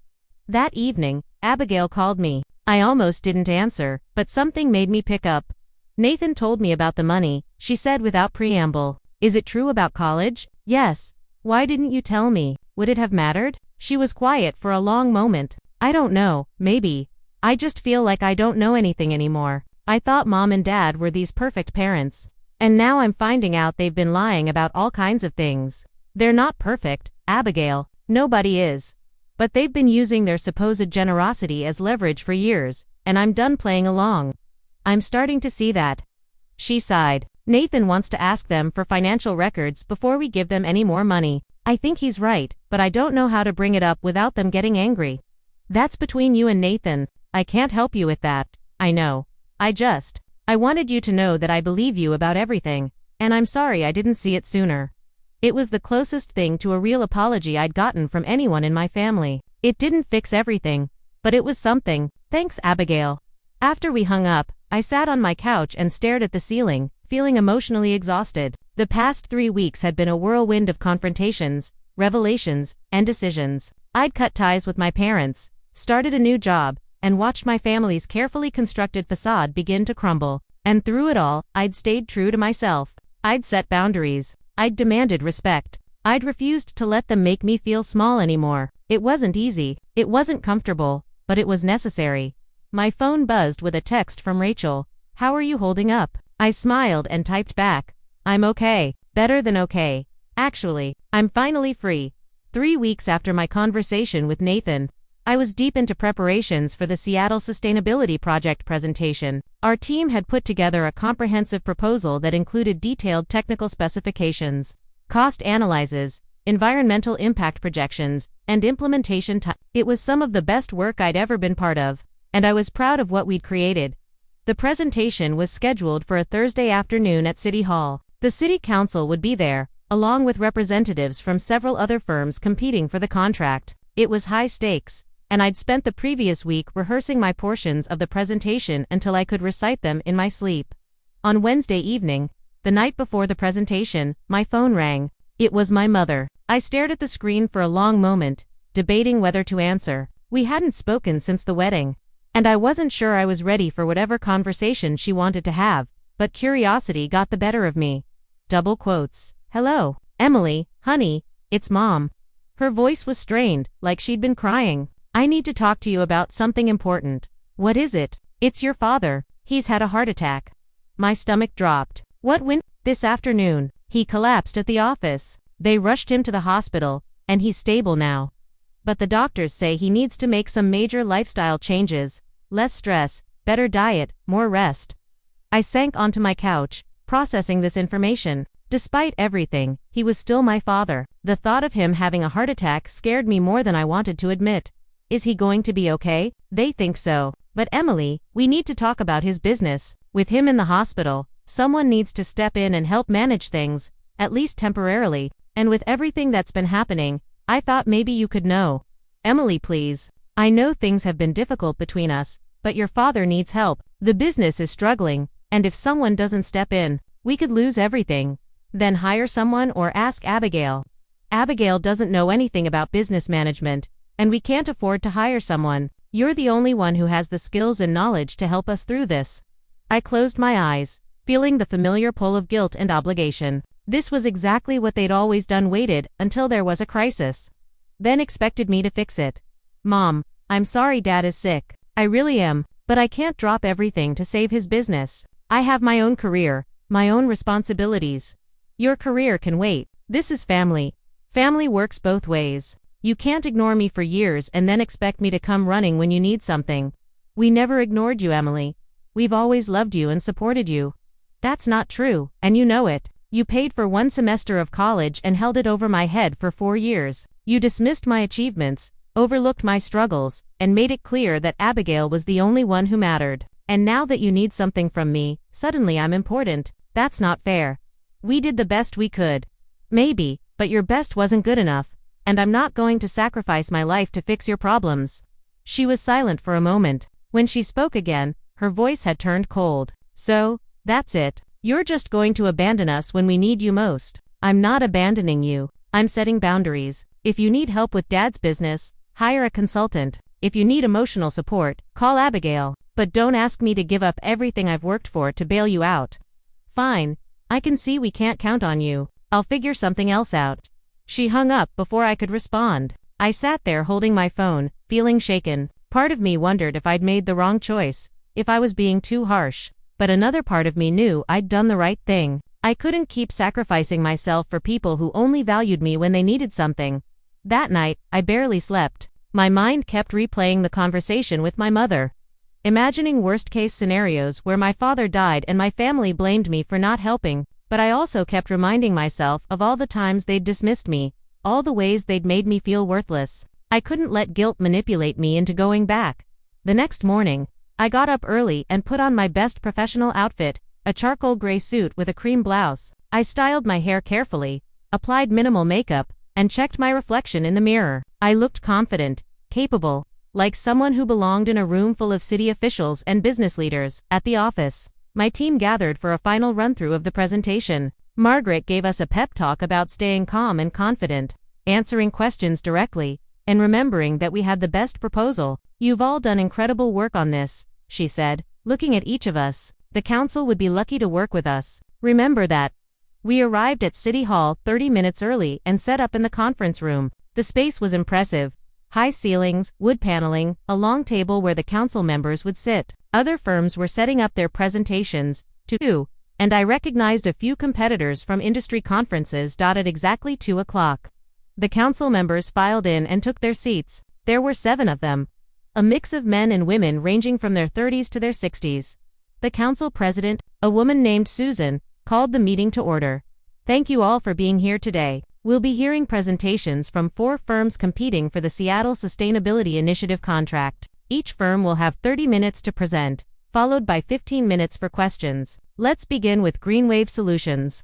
That evening, Abigail called me. I almost didn't answer, but something made me pick up. "Nathan told me about the money," she said without preamble. "Is it true about college?" "Yes." "Why didn't you tell me? Would it have mattered?" She was quiet for a long moment. "I don't know, maybe. I just feel like I don't know anything anymore. I thought Mom and Dad were these perfect parents. And now I'm finding out they've been lying about all kinds of things. They're not perfect, Abigail. Nobody is. But they've been using their supposed generosity as leverage for years, and I'm done playing along. I'm starting to see that." She sighed. "Nathan wants to ask them for financial records before we give them any more money. I think he's right, but I don't know how to bring it up without them getting angry. That's between you and Nathan. I can't help you with that. I know. I wanted you to know that I believe you about everything, and I'm sorry I didn't see it sooner." It was the closest thing to a real apology I'd gotten from anyone in my family. It didn't fix everything, but it was something. "Thanks, Abigail." After we hung up, I sat on my couch and stared at the ceiling, feeling emotionally exhausted. The past 3 weeks had been a whirlwind of confrontations, revelations, and decisions. I'd cut ties with my parents, started a new job, and watched my family's carefully constructed facade begin to crumble. And through it all, I'd stayed true to myself. I'd set boundaries. I'd demanded respect. I'd refused to let them make me feel small anymore. It wasn't easy. It wasn't comfortable, but it was necessary. My phone buzzed with a text from Rachel. "How are you holding up?" I smiled and typed back. "I'm okay. Better than okay. Actually, I'm finally free." 3 weeks after my conversation with Nathan, I was deep into preparations for the Seattle Sustainability Project presentation. Our team had put together a comprehensive proposal that included detailed technical specifications, cost analyses, environmental impact projections, and implementation time. It was some of the best work I'd ever been part of, and I was proud of what we'd created. The presentation was scheduled for a Thursday afternoon at City Hall. The City Council would be there, along with representatives from several other firms competing for the contract. It was high stakes, and I'd spent the previous week rehearsing my portions of the presentation until I could recite them in my sleep. On Wednesday evening, the night before the presentation, my phone rang. It was my mother. I stared at the screen for a long moment, debating whether to answer. We hadn't spoken since the wedding, and I wasn't sure I was ready for whatever conversation she wanted to have, but curiosity got the better of me. Double quotes. "Hello, Emily, honey, it's Mom." Her voice was strained, like she'd been crying. "I need to talk to you about something important." "What is it?" "It's your father. He's had a heart attack." My stomach dropped. "What when?" "This afternoon. He collapsed at the office. They rushed him to the hospital, and he's stable now. But the doctors say he needs to make some major lifestyle changes, less stress, better diet, more rest." I sank onto my couch, processing this information. Despite everything, he was still my father. The thought of him having a heart attack scared me more than I wanted to admit. Is he going to be okay? They think so. But Emily, we need to talk about his business. With him in the hospital, someone needs to step in and help manage things, at least temporarily. And with everything that's been happening, I thought maybe you could know. Emily, please. I know things have been difficult between us, but your father needs help. The business is struggling, and if someone doesn't step in, we could lose everything. Then hire someone or ask Abigail. Abigail doesn't know anything about business management, and we can't afford to hire someone. You're the only one who has the skills and knowledge to help us through this. I closed my eyes, feeling the familiar pull of guilt and obligation. This was exactly what they'd always done, waited until there was a crisis, then expected me to fix it. Mom, I'm sorry Dad is sick. I really am, but I can't drop everything to save his business. I have my own career, my own responsibilities. Your career can wait. This is family. Family works both ways. You can't ignore me for years and then expect me to come running when you need something. We never ignored you, Emily. We've always loved you and supported you. That's not true, and you know it. You paid for 1 semester of college and held it over my head for 4 years. You dismissed my achievements, overlooked my struggles, and made it clear that Abigail was the only one who mattered. And now that you need something from me, suddenly I'm important. That's not fair. We did the best we could. Maybe, but your best wasn't good enough, and I'm not going to sacrifice my life to fix your problems." She was silent for a moment. When she spoke again, her voice had turned cold. "So, that's it. You're just going to abandon us when we need you most." "I'm not abandoning you. I'm setting boundaries. If you need help with Dad's business, hire a consultant. If you need emotional support, call Abigail. But don't ask me to give up everything I've worked for to bail you out." "Fine. I can see we can't count on you. I'll figure something else out." She hung up before I could respond. I sat there holding my phone, feeling shaken. Part of me wondered if I'd made the wrong choice, if I was being too harsh. But another part of me knew I'd done the right thing. I couldn't keep sacrificing myself for people who only valued me when they needed something. That night, I barely slept. My mind kept replaying the conversation with my mother, imagining worst-case scenarios where my father died and my family blamed me for not helping, but I also kept reminding myself of all the times they'd dismissed me, all the ways they'd made me feel worthless. I couldn't let guilt manipulate me into going back. The next morning, I got up early and put on my best professional outfit, a charcoal gray suit with a cream blouse. I styled my hair carefully, applied minimal makeup, and checked my reflection in the mirror. I looked confident, capable, like someone who belonged in a room full of city officials and business leaders. At the office, my team gathered for a final run-through of the presentation. Margaret gave us a pep talk about staying calm and confident, answering questions directly, and remembering that we had the best proposal. "You've all done incredible work on this," she said, looking at each of us. "The council would be lucky to work with us. Remember that." We arrived at City Hall 30 minutes early and set up in the conference room. The space was impressive. High ceilings, wood paneling, a long table where the council members would sit. Other firms were setting up their presentations, too, and I recognized a few competitors from industry conferences. At exactly 2 o'clock. The council members filed in and took their seats. There were 7 of them, a mix of men and women ranging from their 30s to their 60s. The council president, a woman named Susan, called the meeting to order. "Thank you all for being here today. We'll be hearing presentations from 4 firms competing for the Seattle Sustainability Initiative contract. Each firm will have 30 minutes to present, followed by 15 minutes for questions. Let's begin with Greenwave Solutions."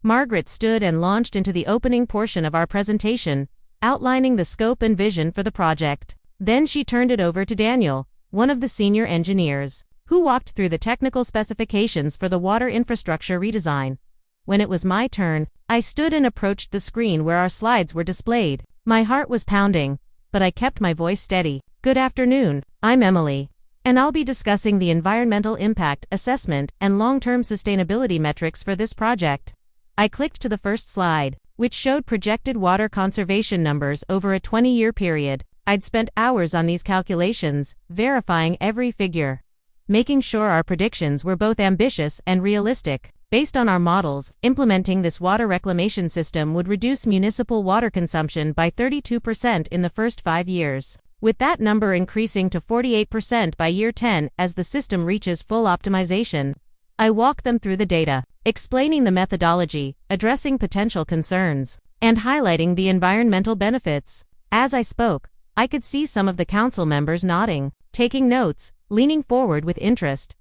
Margaret stood and launched into the opening portion of our presentation, outlining the scope and vision for the project. Then she turned it over to Daniel, one of the senior engineers, who walked through the technical specifications for the water infrastructure redesign. When it was my turn, I stood and approached the screen where our slides were displayed. My heart was pounding, but I kept my voice steady. "Good afternoon, I'm Emily, and I'll be discussing the environmental impact assessment and long-term sustainability metrics for this project." I clicked to the first slide, which showed projected water conservation numbers over a 20-year period. I'd spent hours on these calculations, verifying every figure, making sure our predictions were both ambitious and realistic. Based on our models, implementing this water reclamation system would reduce municipal water consumption by 32% in the first 5 years, with that number increasing to 48% by year 10 as the system reaches full optimization. I walked them through the data, explaining the methodology, addressing potential concerns, and highlighting the environmental benefits. As I spoke, I could see some of the council members nodding, taking notes, leaning forward with interest.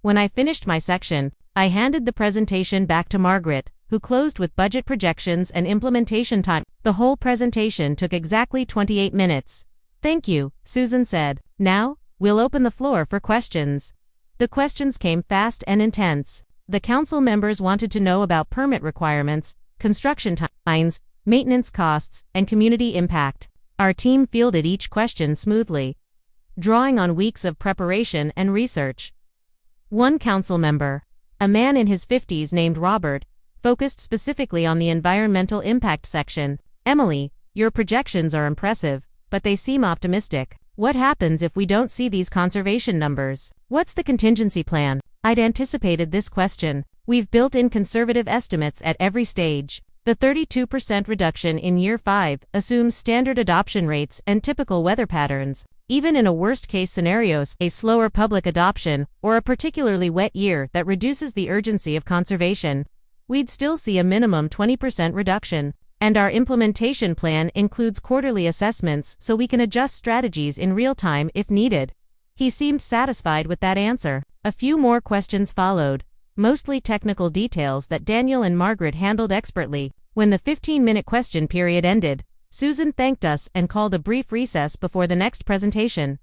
When I finished my section, I handed the presentation back to Margaret, who closed with budget projections and implementation time. The whole presentation took exactly 28 minutes. "Thank you," Susan said. "Now, we'll open the floor for questions." The questions came fast and intense. The council members wanted to know about permit requirements, construction timelines, maintenance costs, and community impact. Our team fielded each question smoothly, drawing on weeks of preparation and research. One council member, a man in his 50s named Robert, focused specifically on the environmental impact section. "Emily, your projections are impressive, but they seem optimistic. What happens if we don't see these conservation numbers? What's the contingency plan?" I'd anticipated this question. "We've built in conservative estimates at every stage. The 32% reduction in year 5 assumes standard adoption rates and typical weather patterns. Even in a worst-case scenario, a slower public adoption, or a particularly wet year that reduces the urgency of conservation." we'd still see a minimum 20% reduction. And our implementation plan includes quarterly assessments so we can adjust strategies in real time if needed. He seemed satisfied with that answer. A few more questions followed, mostly technical details that Daniel and Margaret handled expertly. When the 15-minute question period ended, Susan thanked us and called a brief recess before the next presentation.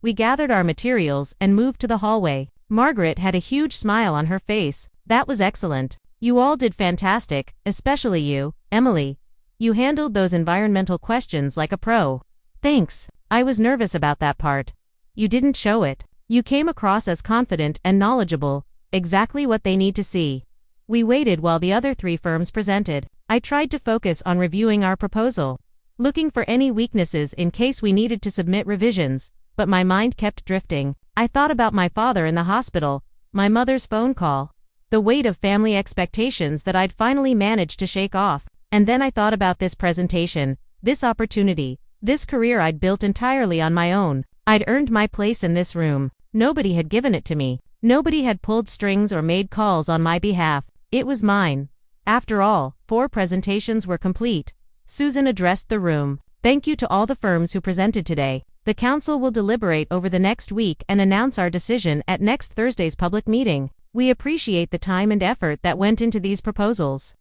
We gathered our materials and moved to the hallway. Margaret had a huge smile on her face. That was excellent. You all did fantastic, especially you, Emily. You handled those environmental questions like a pro. Thanks. I was nervous about that part. You didn't show it. You came across as confident and knowledgeable, exactly what they need to see. We waited while the other 3 firms presented. I tried to focus on reviewing our proposal, looking for any weaknesses in case we needed to submit revisions, but my mind kept drifting. I thought about my father in the hospital, my mother's phone call, the weight of family expectations that I'd finally managed to shake off. And then I thought about this presentation, this opportunity, this career I'd built entirely on my own. I'd earned my place in this room. Nobody had given it to me. Nobody had pulled strings or made calls on my behalf. It was mine. After all, 4 presentations were complete. Susan addressed the room. Thank you to all the firms who presented today. The council will deliberate over the next week and announce our decision at next Thursday's public meeting. We appreciate the time and effort that went into these proposals.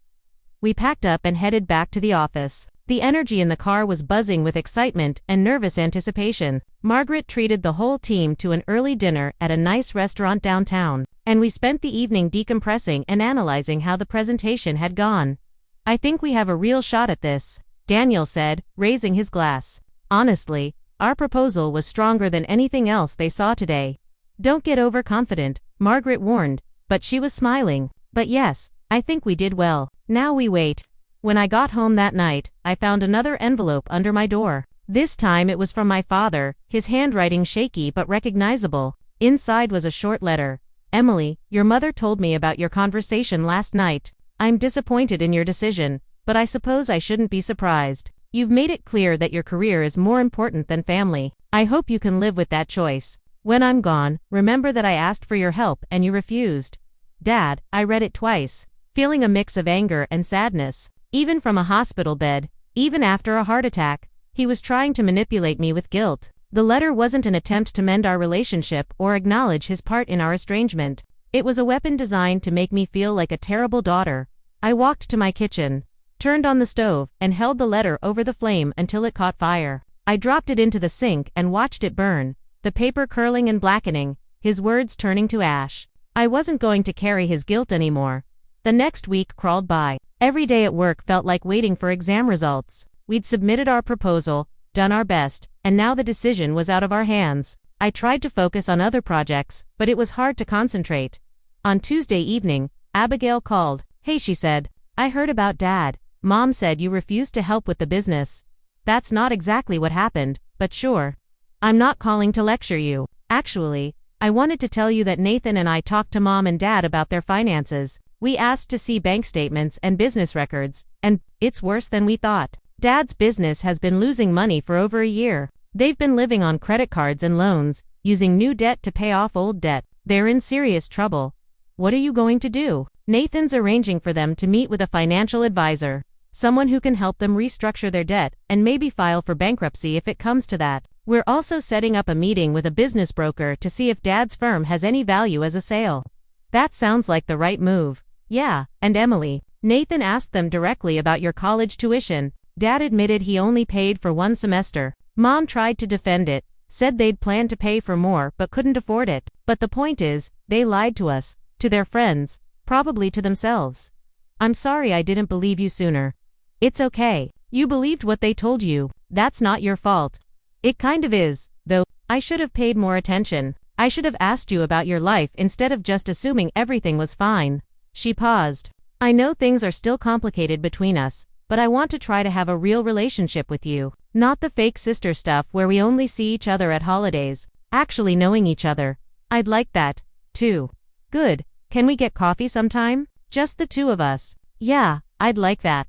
We packed up and headed back to the office. The energy in the car was buzzing with excitement and nervous anticipation. Margaret treated the whole team to an early dinner at a nice restaurant downtown, and we spent the evening decompressing and analyzing how the presentation had gone. I think we have a real shot at this, Daniel said, raising his glass. Honestly, our proposal was stronger than anything else they saw today. Don't get overconfident, Margaret warned, but she was smiling. But yes, I think we did well. Now we wait. When I got home that night, I found another envelope under my door. This time it was from my father, his handwriting shaky but recognizable. Inside was a short letter. Emily, your mother told me about your conversation last night. I'm disappointed in your decision, but I suppose I shouldn't be surprised. You've made it clear that your career is more important than family. I hope you can live with that choice. When I'm gone, remember that I asked for your help and you refused. Dad, I read it twice, feeling a mix of anger and sadness. Even from a hospital bed, even after a heart attack, he was trying to manipulate me with guilt. The letter wasn't an attempt to mend our relationship or acknowledge his part in our estrangement. It was a weapon designed to make me feel like a terrible daughter. I walked to my kitchen, turned on the stove, and held the letter over the flame until it caught fire. I dropped it into the sink and watched it burn, the paper curling and blackening, his words turning to ash. I wasn't going to carry his guilt anymore. The next week crawled by. Every day at work felt like waiting for exam results. We'd submitted our proposal, done our best, and now the decision was out of our hands. I tried to focus on other projects, but it was hard to concentrate. On Tuesday evening, Abigail called. Hey, she said. I heard about Dad. Mom said you refused to help with the business. That's not exactly what happened, but sure. I'm not calling to lecture you. Actually, I wanted to tell you that Nathan and I talked to Mom and Dad about their finances. We asked to see bank statements and business records, and it's worse than we thought. Dad's business has been losing money for over a year. They've been living on credit cards and loans, using new debt to pay off old debt. They're in serious trouble. What are you going to do? Nathan's arranging for them to meet with a financial advisor, someone who can help them restructure their debt and maybe file for bankruptcy if it comes to that. We're also setting up a meeting with a business broker to see if Dad's firm has any value as a sale. That sounds like the right move. Yeah, and Emily, Nathan asked them directly about your college tuition. Dad admitted he only paid for 1 semester. Mom tried to defend it, said they'd planned to pay for more but couldn't afford it. But the point is, they lied to us, to their friends, probably to themselves. I'm sorry I didn't believe you sooner. It's okay. You believed what they told you. That's not your fault. It kind of is, though. I should have paid more attention. I should have asked you about your life instead of just assuming everything was fine. She paused. I know things are still complicated between us, but I want to try to have a real relationship with you. Not the fake sister stuff where we only see each other at holidays. Actually knowing each other. I'd like that, too. Good. Can we get coffee sometime? Just the 2 of us. Yeah, I'd like that.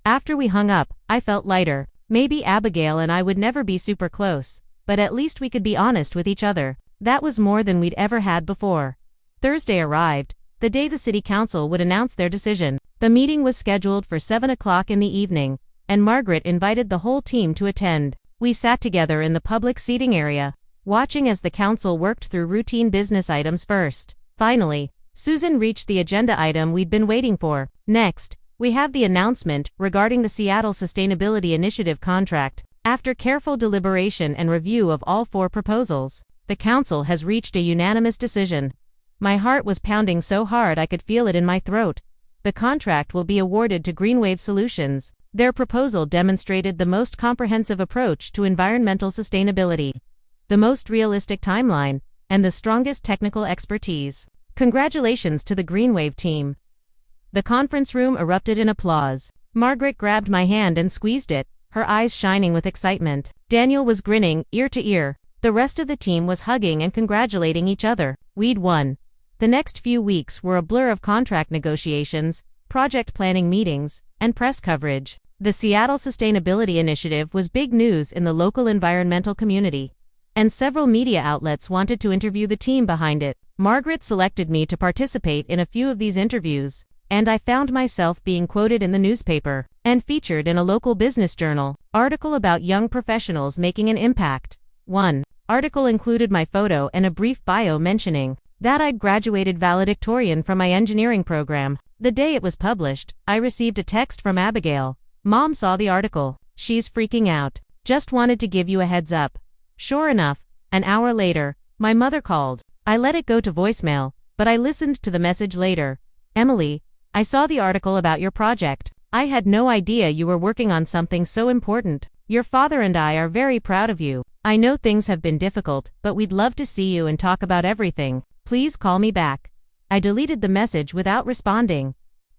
After we hung up, I felt lighter. Maybe Abigail and I would never be super close, but at least we could be honest with each other. That was more than we'd ever had before. Thursday arrived. the day the city council would announce their decision. The meeting was scheduled for 7 o'clock in the evening, and Margaret invited the whole team to attend. We sat together in the public seating area, watching as the council worked through routine business items first. Finally, Susan reached the agenda item we'd been waiting for. Next, we have the announcement regarding the Seattle Sustainability Initiative contract. After careful deliberation and review of all 4 proposals, the council has reached a unanimous decision. My heart was pounding so hard I could feel it in my throat. The contract will be awarded to Greenwave Solutions. Their proposal demonstrated the most comprehensive approach to environmental sustainability, the most realistic timeline, and the strongest technical expertise. Congratulations to the Greenwave team. The conference room erupted in applause. Margaret grabbed my hand and squeezed it, her eyes shining with excitement. Daniel was grinning, ear to ear. The rest of the team was hugging and congratulating each other. We'd won. The next few weeks were a blur of contract negotiations, project planning meetings, and press coverage. The Seattle Sustainability Initiative was big news in the local environmental community, and several media outlets wanted to interview the team behind it. Margaret selected me to participate in a few of these interviews, and I found myself being quoted in the newspaper and featured in a local business journal. Article about young professionals making an impact. 1. Article included my photo and a brief bio mentioning that I'd graduated valedictorian from my engineering program. The day it was published, I received a text from Abigail. Mom saw the article. She's freaking out. Just wanted to give you a heads up. Sure enough, an hour later, my mother called. I let it go to voicemail, but I listened to the message later. Emily, I saw the article about your project. I had no idea you were working on something so important. Your father and I are very proud of you. I know things have been difficult, but we'd love to see you and talk about everything. Please call me back. I deleted the message without responding.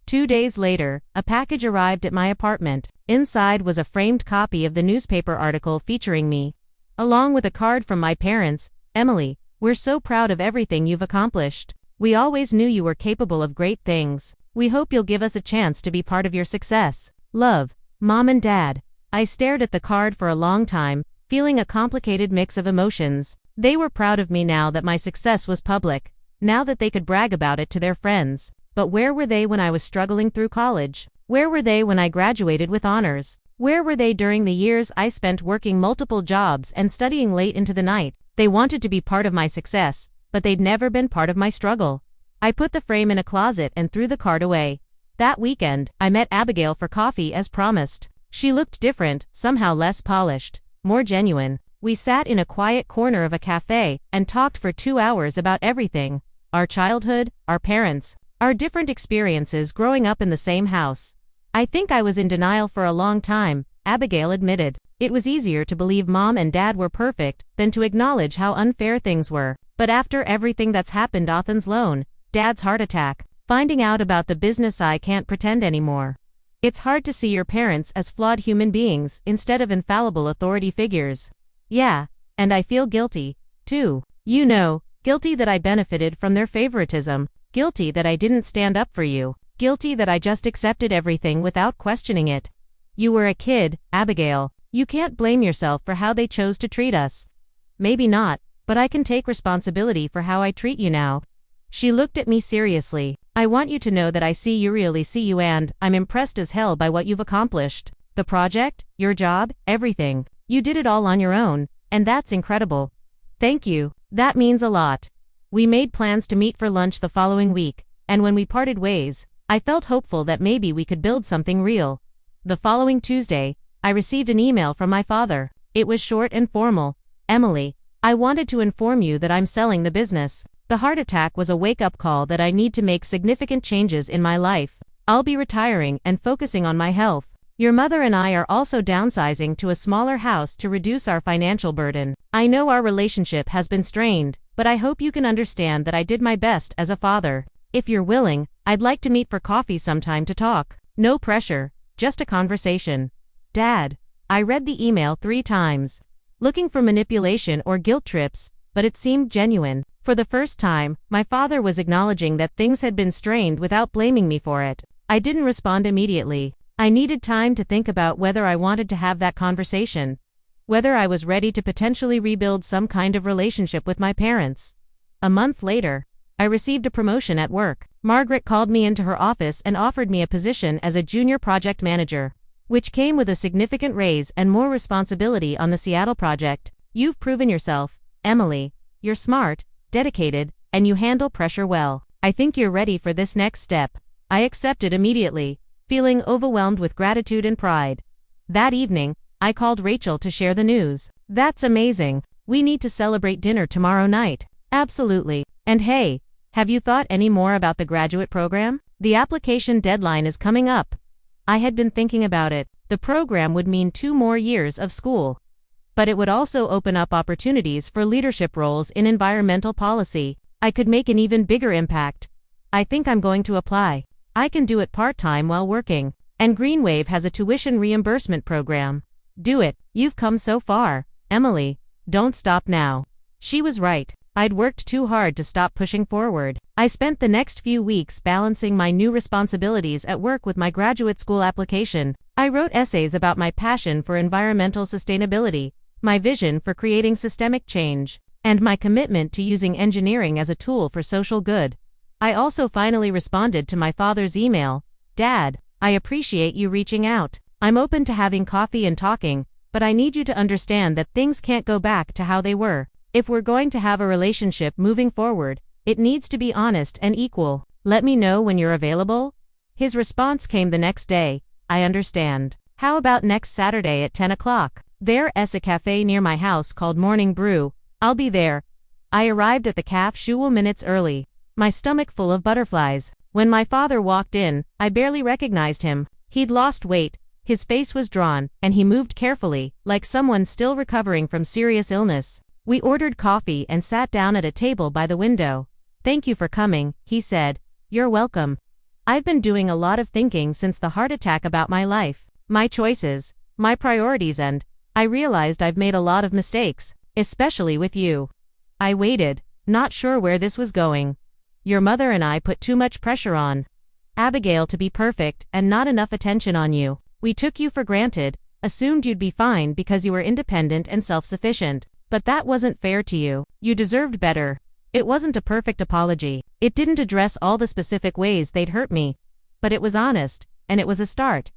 2 days later, a package arrived at my apartment. Inside was a framed copy of the newspaper article featuring me, along with a card from my parents. Emily, we're so proud of everything you've accomplished. We always knew you were capable of great things. We hope you'll give us a chance to be part of your success. Love, Mom and Dad. I stared at the card for a long time, feeling a complicated mix of emotions. They were proud of me now that my success was public, now that they could brag about it to their friends. But where were they when I was struggling through college? Where were they when I graduated with honors? Where were they during the years I spent working multiple jobs and studying late into the night? They wanted to be part of my success, but they'd never been part of my struggle. I put the frame in a closet and threw the card away. That weekend, I met Abigail for coffee as promised. She looked different, somehow less polished, more genuine. We sat in a quiet corner of a cafe and talked for 2 hours about everything. Our childhood, our parents, our different experiences growing up in the same house. I think I was in denial for a long time, Abigail admitted. It was easier to believe Mom and Dad were perfect than to acknowledge how unfair things were. But after everything that's happened, Athens loan, Dad's heart attack, finding out about the business, I can't pretend anymore. It's hard to see your parents as flawed human beings instead of infallible authority figures. Yeah, and I feel guilty, too. You know, guilty that I benefited from their favoritism, guilty that I didn't stand up for you, guilty that I just accepted everything without questioning it. You were a kid, Abigail. You can't blame yourself for how they chose to treat us. Maybe not, but I can take responsibility for how I treat you now. She looked at me seriously. I want you to know that I see you, really see you, and I'm impressed as hell by what you've accomplished. The project, your job, everything. You did it all on your own, and that's incredible. Thank you. That means a lot. We made plans to meet for lunch the following week, and when we parted ways, I felt hopeful that maybe we could build something real. The following Tuesday, I received an email from my father. It was short and formal. Emily, I wanted to inform you that I'm selling the business. The heart attack was a wake-up call that I need to make significant changes in my life. I'll be retiring and focusing on my health. Your mother and I are also downsizing to a smaller house to reduce our financial burden. I know our relationship has been strained, but I hope you can understand that I did my best as a father. If you're willing, I'd like to meet for coffee sometime to talk. No pressure, just a conversation. Dad. I read the email 3 times, looking for manipulation or guilt trips, but it seemed genuine. For the first time, my father was acknowledging that things had been strained without blaming me for it. I didn't respond immediately. I needed time to think about whether I wanted to have that conversation, whether I was ready to potentially rebuild some kind of relationship with my parents. A month later, I received a promotion at work. Margaret called me into her office and offered me a position as a junior project manager, which came with a significant raise and more responsibility on the Seattle project. You've proven yourself, Emily. You're smart, dedicated, and you handle pressure well. I think you're ready for this next step. I accepted immediately, feeling overwhelmed with gratitude and pride. That evening, I called Rachel to share the news. That's amazing. We need to celebrate dinner tomorrow night. Absolutely. And hey, have you thought any more about the graduate program? The application deadline is coming up. I had been thinking about it. The program would mean 2 more years of school. But it would also open up opportunities for leadership roles in environmental policy. I could make an even bigger impact. I think I'm going to apply. I can do it part-time while working. And Greenwave has a tuition reimbursement program. Do it. You've come so far, Emily. Don't stop now. She was right. I'd worked too hard to stop pushing forward. I spent the next few weeks balancing my new responsibilities at work with my graduate school application. I wrote essays about my passion for environmental sustainability, my vision for creating systemic change, and my commitment to using engineering as a tool for social good. I also finally responded to my father's email. Dad, I appreciate you reaching out. I'm open to having coffee and talking, but I need you to understand that things can't go back to how they were. If we're going to have a relationship moving forward, it needs to be honest and equal. Let me know when you're available. His response came the next day. I understand. How about next Saturday at 10 o'clock? There's a cafe near my house called Morning Brew. I'll be there. I arrived at the cafe 2 minutes early, my stomach full of butterflies. When my father walked in, I barely recognized him. He'd lost weight, his face was drawn, and he moved carefully, like someone still recovering from serious illness. We ordered coffee and sat down at a table by the window. Thank you for coming, he said. You're welcome. I've been doing a lot of thinking since the heart attack about my life, my choices, my priorities, and I realized I've made a lot of mistakes, especially with you. I waited, not sure where this was going. Your mother and I put too much pressure on Abigail to be perfect and not enough attention on you. We took you for granted, assumed you'd be fine because you were independent and self-sufficient. But that wasn't fair to you. You deserved better. It wasn't a perfect apology. It didn't address all the specific ways they'd hurt me. But it was honest, and it was a start.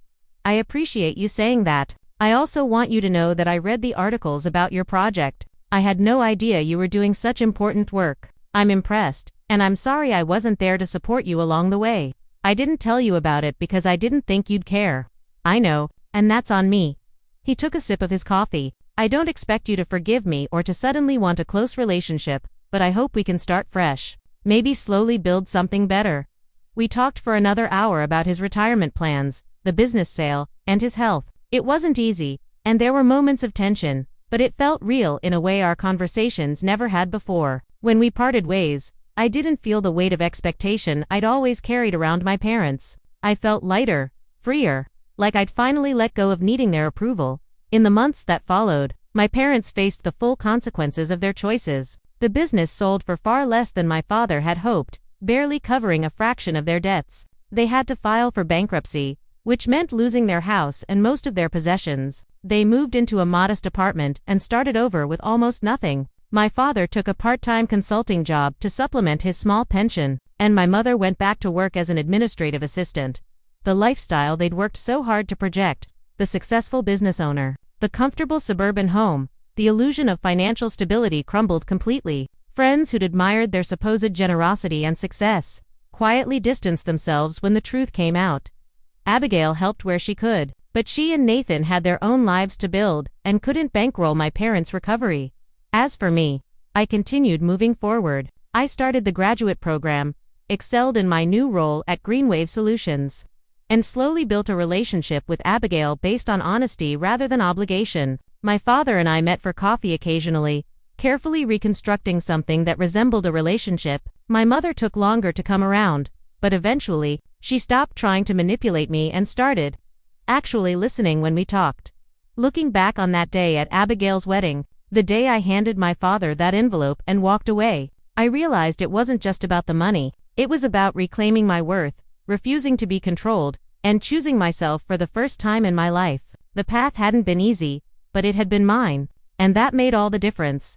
I appreciate you saying that. I also want you to know that I read the articles about your project. I had no idea you were doing such important work. I'm impressed, and I'm sorry I wasn't there to support you along the way. I didn't tell you about it because I didn't think you'd care. I know, and that's on me. He took a sip of his coffee. I don't expect you to forgive me or to suddenly want a close relationship, but I hope we can start fresh. Maybe slowly build something better. We talked for another hour about his retirement plans, the business sale, and his health. It wasn't easy, and there were moments of tension, but it felt real in a way our conversations never had before. When we parted ways, I didn't feel the weight of expectation I'd always carried around my parents. I felt lighter, freer, like I'd finally let go of needing their approval. In the months that followed, my parents faced the full consequences of their choices. The business sold for far less than my father had hoped, barely covering a fraction of their debts. They had to file for bankruptcy, which meant losing their house and most of their possessions. They moved into a modest apartment and started over with almost nothing. My father took a part-time consulting job to supplement his small pension, and my mother went back to work as an administrative assistant. The lifestyle they'd worked so hard to project, the successful business owner, the comfortable suburban home, the illusion of financial stability crumbled completely. Friends who'd admired their supposed generosity and success quietly distanced themselves when the truth came out. Abigail helped where she could, but she and Nathan had their own lives to build and couldn't bankroll my parents' recovery. As for me, I continued moving forward. I started the graduate program, excelled in my new role at Greenwave Solutions, and slowly built a relationship with Abigail based on honesty rather than obligation. My father and I met for coffee occasionally, carefully reconstructing something that resembled a relationship. My mother took longer to come around, but eventually, she stopped trying to manipulate me and started actually listening when we talked. Looking back on that day at Abigail's wedding, the day I handed my father that envelope and walked away, I realized it wasn't just about the money. It was about reclaiming my worth, refusing to be controlled, and choosing myself for the first time in my life. The path hadn't been easy, but it had been mine, and that made all the difference.